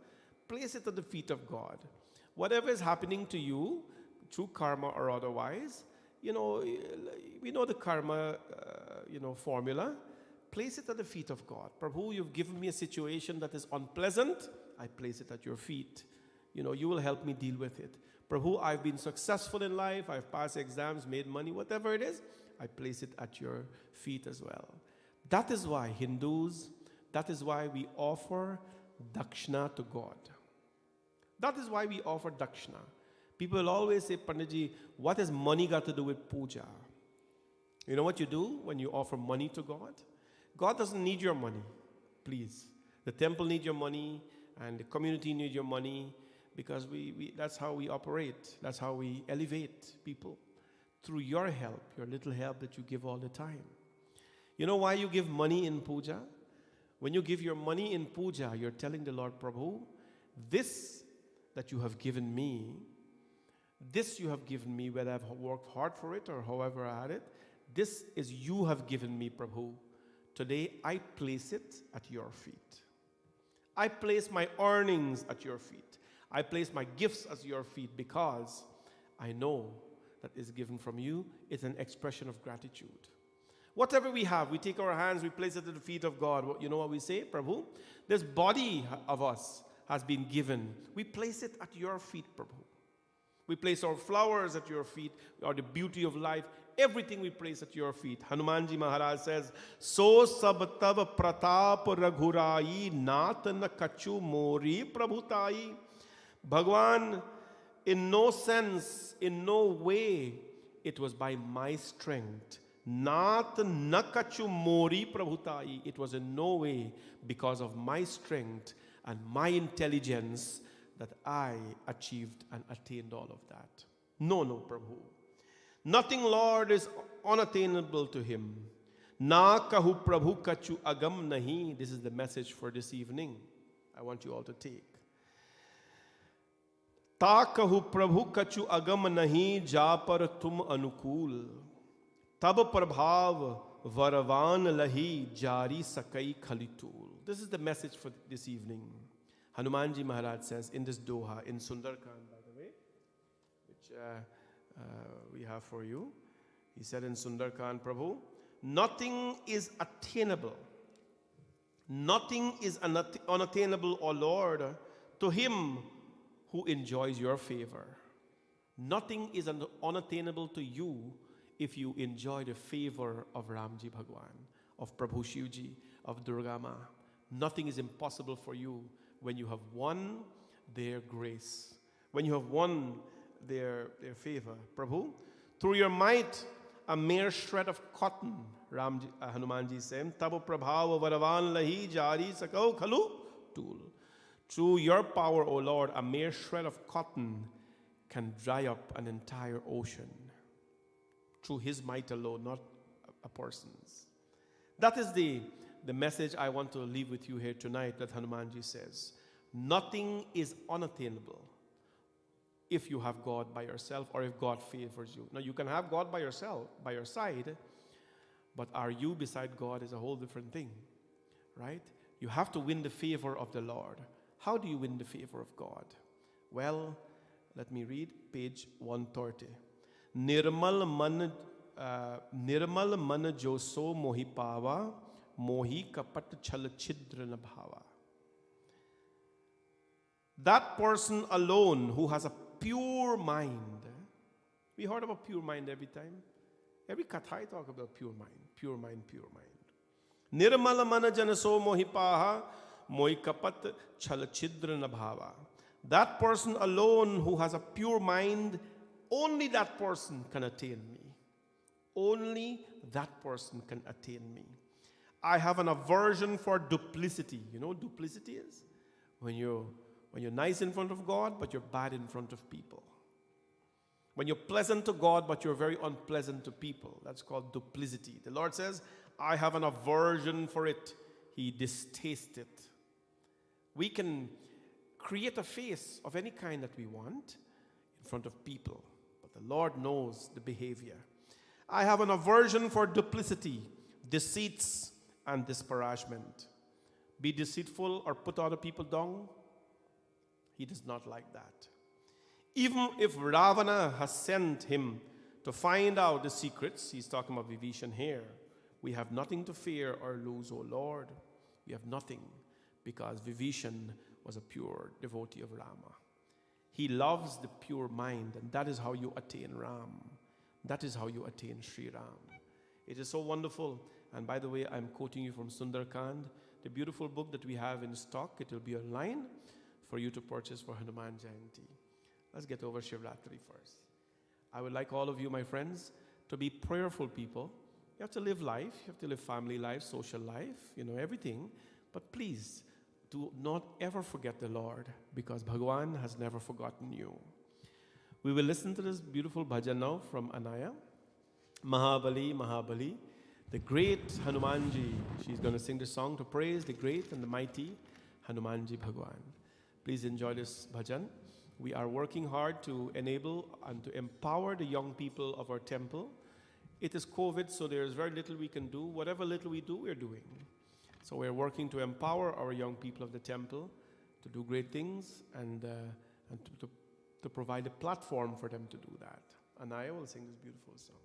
A: Place it at the feet of God. Whatever is happening to you, through karma or otherwise, we know the karma, formula. Place it at the feet of God. Prabhu, you've given me a situation that is unpleasant. I place it at your feet. You will help me deal with it. Prabhu, I've been successful in life. I've passed exams, made money, whatever it is. I place it at your feet as well. That is why Hindus, that is why we offer dakshina to God. That is why we offer dakshina. People will always say, Panditji, what has money got to do with puja? You know what you do when you offer money to God? God doesn't need your money, please. The temple needs your money, and the community needs your money, because that's how we operate. That's how we elevate people. Through your help, your little help that you give all the time. You know why you give money in puja? When you give your money in puja, you're telling the Lord, Prabhu, this that you have given me, whether I've worked hard for it or however I had it, this is you have given me, Prabhu. Today, I place it at your feet. I place my earnings at your feet. I place my gifts at your feet, because I know that is given from you. It's an expression of gratitude. Whatever we have, we take our hands, we place it at the feet of God. You know what we say, Prabhu? This body of us has been given. We place it at your feet, Prabhu. We place our flowers at your feet, or the beauty of life. Everything we place at your feet. Hanumanji Maharaj says, So sab tab pratap raghurai nat na kachu mori prabhutai. Bhagwan, in no sense, in no way, it was by my strength. Nat nakachu mori prabhutai. It was in no way because of my strength and my intelligence that I achieved and attained all of that. No, Prabhu. Nothing, Lord, is unattainable to him. Na kahu Prabhu kachu agam nahi. This is the message for this evening. I want you all to take. Ta kahu Prabhu kachu agam nahi ja par tum anukul. Tab prabhav varavan lahi jari sakai khalitul. This is the message for this evening. Hanumanji Maharaj says in this doha, in Sundar Kand, by the way, which we have for you. He said in Sundar Kand, Prabhu, nothing is attainable. Nothing is unattainable, O Lord, to him who enjoys your favor. Nothing is unattainable to you if you enjoy the favor of Ramji Bhagwan, of Prabhu Shivji, of Durga Ma. Nothing is impossible for you when you have won their grace, when you have won their favor. Prabhu, through your might, a mere shred of cotton, Hanumanji said, Tabu prabhava varavan lahi jari sakau khalu tul. Through your power, O Lord, a mere shred of cotton can dry up an entire ocean. Through his might alone, not a person's. That is the message I want to leave with you here tonight, that Hanumanji says. Nothing is unattainable if you have God by yourself, or if God favors you. Now, you can have God by yourself, by your side, but are you beside God is a whole different thing, right? You have to win the favor of the Lord. How do you win the favor of God? Well, let me read page 130. Nirmal man Nirmal man jo so mohi pawa, mohi kapat chal chidra na bhava. That person alone who has a pure mind. We heard about pure mind every time. Every katha I talk about pure mind, pure mind, pure mind. Nirmala mana janaso mohipaha moi kapat chal chidra na bhava. That person alone who has a pure mind, only that person can attain me. Only that person can attain me. I have an aversion for duplicity. You know what duplicity is? When you're nice in front of God, but you're bad in front of people. When you're pleasant to God, but you're very unpleasant to people. That's called duplicity. The Lord says, I have an aversion for it. He distastes it. We can create a face of any kind that we want in front of people, but the Lord knows the behavior. I have an aversion for duplicity, deceits, and disparagement. Be deceitful or put other people down. He does not like that. Even if Ravana has sent him to find out the secrets, he's talking about Vibhishan here, we have nothing to fear or lose, O Lord. We have nothing, because Vibhishan was a pure devotee of Rama. He loves the pure mind, and that is how you attain Ram. That is how you attain Sri Ram. It is so wonderful. And by the way, I'm quoting you from Sundar Kand, the beautiful book that we have in stock. It will be online for you to purchase for Hanuman Jayanti. Let's get over Shivratri first. I would like all of you, my friends, to be prayerful people. You have to live life. You have to live family life, social life, everything. But please, do not ever forget the Lord, because Bhagavan has never forgotten you. We will listen to this beautiful bhajan now from Anaya. Mahabali, Mahabali, the great Hanumanji. She's going to sing the song to praise the great and the mighty Hanumanji Bhagavan. Please enjoy this bhajan. We are working hard to enable and to empower the young people of our temple. It is COVID, so there is very little we can do. Whatever little we do, we're doing. So we're working to empower our young people of the temple to do great things and to provide a platform for them to do that. Anaya will sing this beautiful song.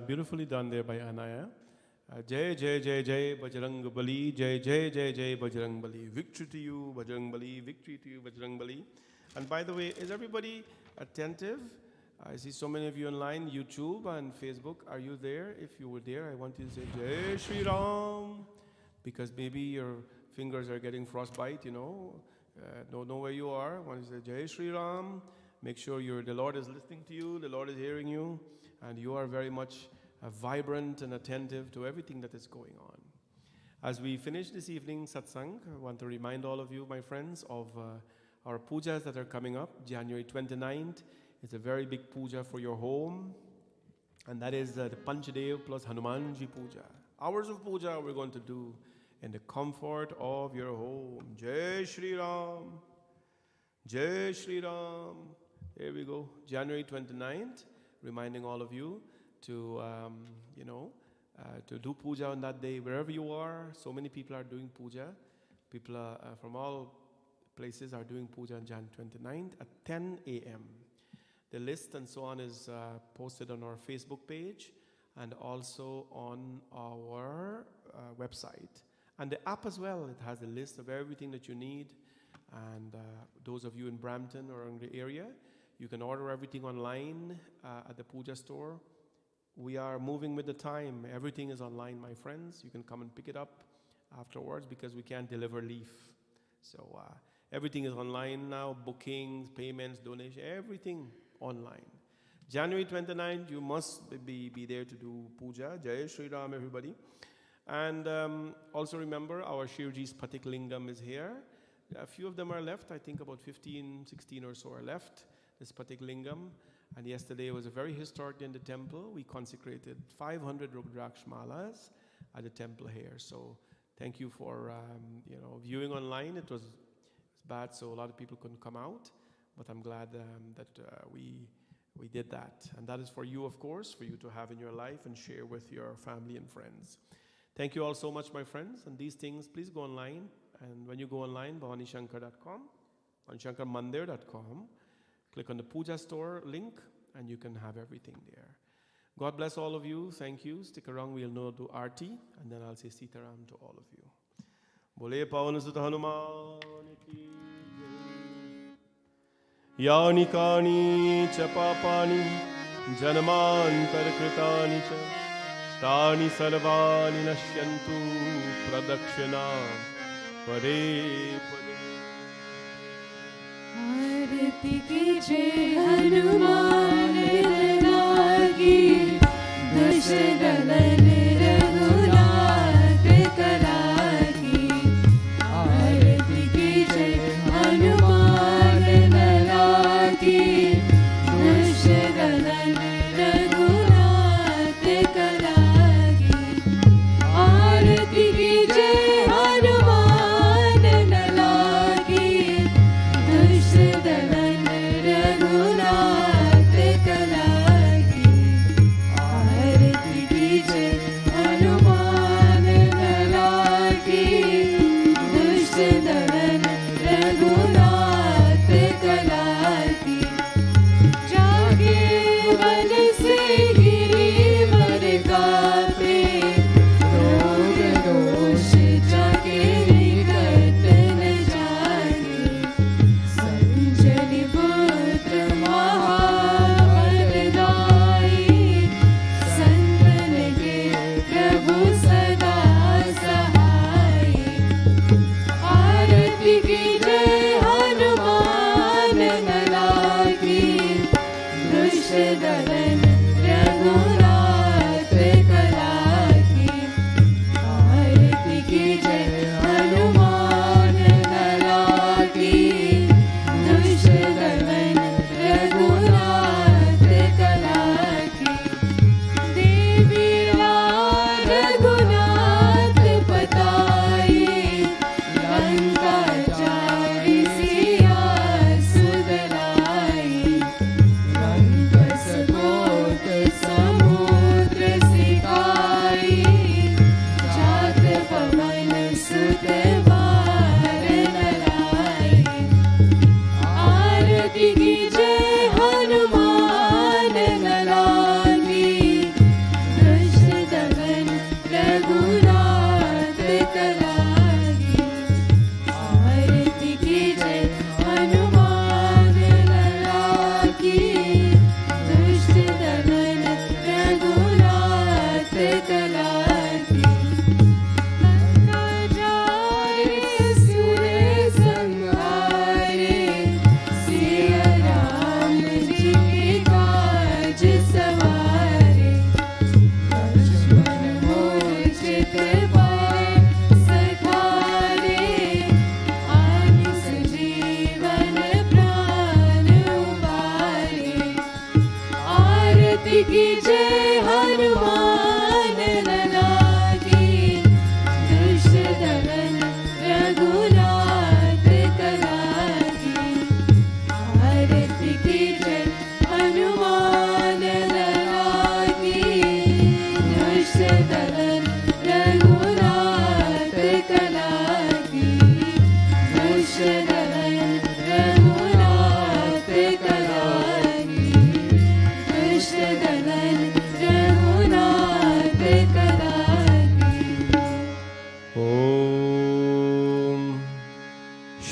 A: beautifully done there by Anaya. Jai Jai Jai Jai Bajrang Bali, Jai Jai Jai Jai Bajrang Bali. Victory to you, Bajrang Bali. Victory to you, Bajrang Bali. And by the way, is everybody attentive? I see so many of you online, YouTube and Facebook. Are you there? If you were there, I want you to say Jai Shri Ram, because maybe your fingers are getting frostbite. Don't know where you are. I want you to say Jai Shri Ram. Make sure the Lord is listening to you, the Lord is hearing you, and you are very much vibrant and attentive to everything that is going on. As we finish this evening Satsang, I want to remind all of you, my friends, of our pujas that are coming up. January 29th is a very big puja for your home, and that is the Panchadev plus Hanumanji puja. Hours of puja we're going to do in the comfort of your home. Jai Shri Ram, Jai Shri Ram. There we go. January 29th, reminding all of you to, to do puja on that day wherever you are. So many people are doing puja. People from all places are doing puja on Jan 29th at 10 a.m. The list and so on is posted on our Facebook page and also on our website. And the app as well, it has a list of everything that you need. And those of you in Brampton or in the area, you can order everything online at the puja store. We are moving with the time. Everything is online, my friends. You can come and pick it up afterwards because we can't deliver leaf. So everything is online now, bookings, payments, donations, everything online. January 29th, you must be there to do puja. Jai Shri Ram, everybody. And also remember, our Shirji's Patik Lingam is here. A few of them are left. I think about 15, 16 or so are left. This Patik Lingam. And yesterday was a very historic day in the temple. We consecrated 500 Rudraksh malas at the temple here. So thank you for viewing online. It was bad, so a lot of people couldn't come out. But I'm glad that we did that. And that is for you, of course, for you to have in your life and share with your family and friends. Thank you all so much, my friends. And these things, please go online. And when you go online, bhawanishankar.com, bhawanishankarmandir.com, click on the Puja Store link, and you can have everything there. God bless all of you. Thank you. Stick around. We'll now do Aarti, and then I'll say Sitaram to all of you. Bole Pavan Sutta Hanuman ki jai. Yani kani cha papani janmantar kritani cha tani sarvani nashyantu pradakshina pare pare.
B: आरती कीजिए हनुमान लागी दशरथ रघुनाथ करागी आरती कीजिए हनुमान लागी दशरथ रघुनाथ करागी आरती कीजिए हनुमान लागी रघुनाथ करागी आरती कीजिए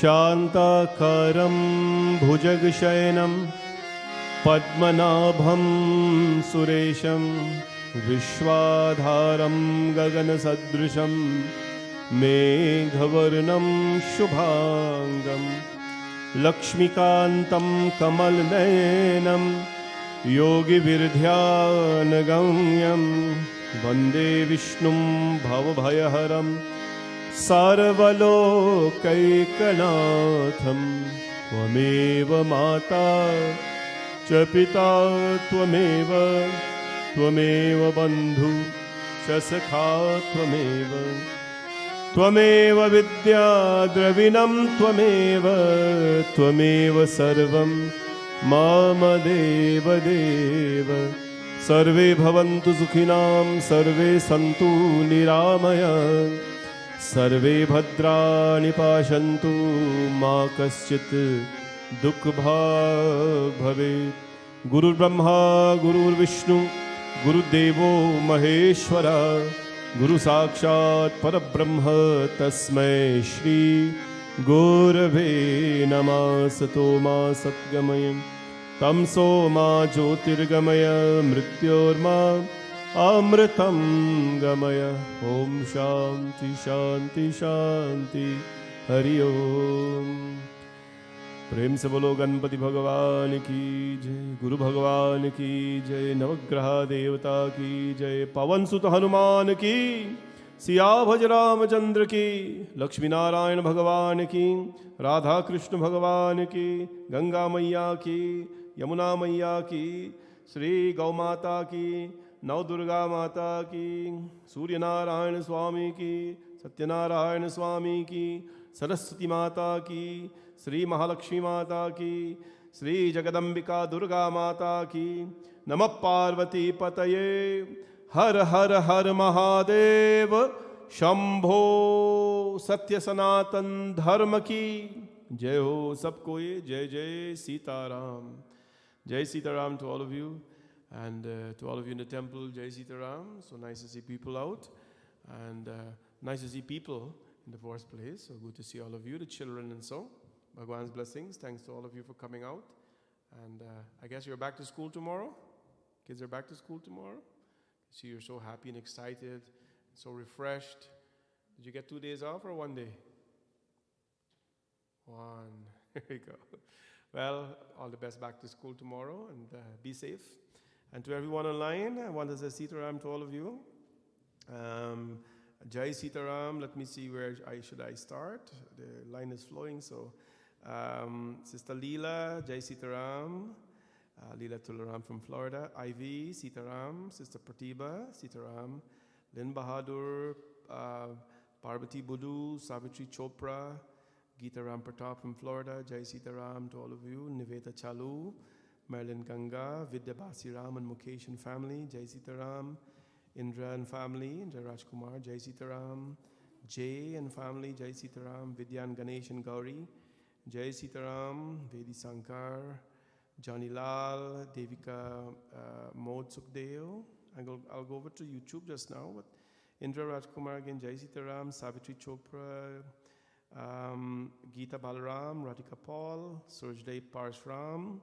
C: शान्ताकारं भुजगशयनं पद्मनाभं सुरेशं विश्वाधारं गगनसदृशं मेघवर्णं शुभाङ्गं लक्ष्मीकान्तं कमलनयनं योगिविर्ध्यानगम्यं वन्दे विष्णुं भवभयहरं सर्वलोकैकनाथं त्वमेव माता च पिता त्वमेव बन्धु च सखा त्वमेव विद्या द्रविणं त्वमेव सर्वं मम देव सर्वे भवन्तु सुखिनां सर्वे सन्तु निरामयाः सर्वे भद्राणि पश्यन्तु मा कश्चित् दुःखभाग् भवेत्। गुरुर्ब्रह्मा गुरुर्विष्णु गुरुदेवो महेश्वरः गुरु साक्षात् परब्रह्म तस्मै श्री गुरवे नमः। सतो मा सद्गमय तमसो मा ज्योतिर्गमय मृत्योर्मा अमृतं गमय। ओम शांति शांति शांति हरि ओम। प्रेम से बोलो गणपति भगवान की जय, गुरु भगवान की जय, नवग्रह देवता की जय, पवन सुत हनुमान की, सिया भज रामचंद्र की, लक्ष्मी नारायण भगवान की, राधा कृष्ण भगवान की, गंगा मैया की, यमुना मैया की, श्री गौ माता की, नव दुर्गा माता की, सूर्य नारायण स्वामी की, सत्यनारायण स्वामी की, सरस्वती माता की, श्री महालक्ष्मी माता की, श्री जगदम्बिका दुर्गा माता की। नमः पार्वती पतये हर हर हर महादेव शंभो। सत्य सनातन धर्म की जय हो। सबको ये जय जय Sitaram. Jai Sitaram to all of you, and to all of you in the temple, Jai Sitaram. So nice to see people out, and nice to see people in the first place. So good to see all of you, the children and so. Bhagwan's blessings. Thanks to all of you for coming out. And I guess you're back to school tomorrow? Kids are back to school tomorrow? See, you're so happy and excited, so refreshed. Did you get 2 days off or 1 day? One. Here we go. Well, all the best back to school tomorrow, and be safe. And to everyone online, I want to say Sitaram to all of you. Jai Sitaram. Let me see where should I start. The line is flowing, so Sister Leela, Jai Sitaram. Leela Tularam from Florida. Ivy, Sitaram. Sister Pratibha, Sitaram. Lynn Bahadur, Parvati Budu, Savitri Chopra, Geeta Ram Pratap from Florida, Jai Sitaram to all of you, Niveta Chalu, Marilyn Ganga, Vidya Basiram and Mukesh and family, Jai Sitaram, Indra and family, Indra Rajkumar, Jai Sitaram, Jay and family, Jai Sitaram, Vidya and Ganesh and Gauri, Jai Sitaram, Vedi Sankar, Johnny Lal, Devika Mod Sukhdeo. I'll go over to YouTube just now, but Indra Rajkumar again, Jai Sitaram, Savitri Chopra, Geeta Balaram, Radhika Paul, Surjdev Parshram,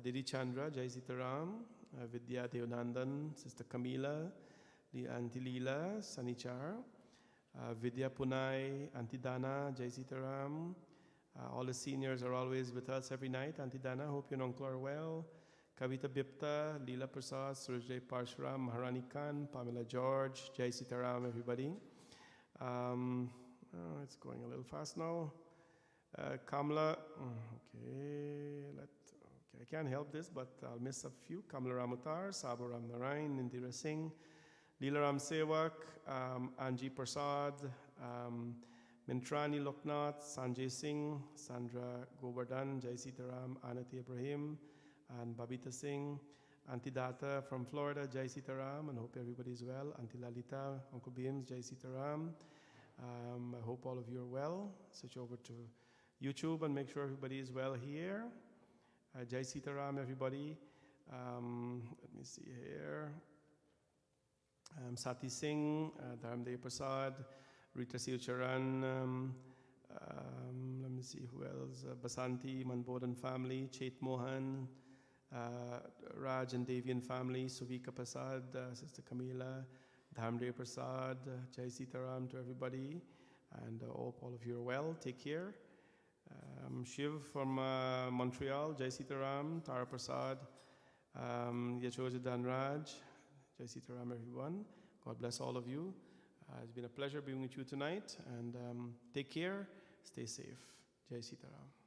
C: Didi Chandra, Jai Sitaram, Vidya Devanandan, Sister Kamila, Auntie Leela, Sanichar, Vidya Punai, Auntie Dana, Jai Sitaram. All the seniors are always with us every night. Auntie Dana, hope you and uncle are well. Kavita Bipta, Leela Prasad, Surjdev Parshram, Maharani Khan, Pamela George, Jai Sitaram, everybody. It's going a little fast now. Kamla, okay, I can't help this, but I'll miss a few. Kamla Ramutar, Sabaram Narayan, Indira Singh, Leela Ram Sevak, Anji Prasad, Mintrani Loknath, Sanjay Singh, Sandra Govardhan, Jai Sitaram, Anati Ibrahim, and Babita Singh, Auntie Data from Florida, Jai Sitaram, and hope everybody's well. Auntie Lalita, Uncle Beams, Jai Sitaram. I hope all of you are well. Switch over to YouTube and make sure everybody is well here. Jai Sitaram, everybody. Let me see here. Sati Singh, Dharamdev Prasad, Rita Silcharan,
A: Let me see who else. Basanti, Manbodan family, Chet Mohan, Raj and Devian family, Suvika Prasad, Sister Camila, Dhamre Prasad, Jai Sitaram to everybody, and hope all of you are well. Take care. Shiv from Montreal, Jai Sitaram, Tara Prasad, Yachoja Danraj, Jai Sitaram everyone. God bless all of you. It's been a pleasure being with you tonight, and take care, stay safe. Jai Sitaram.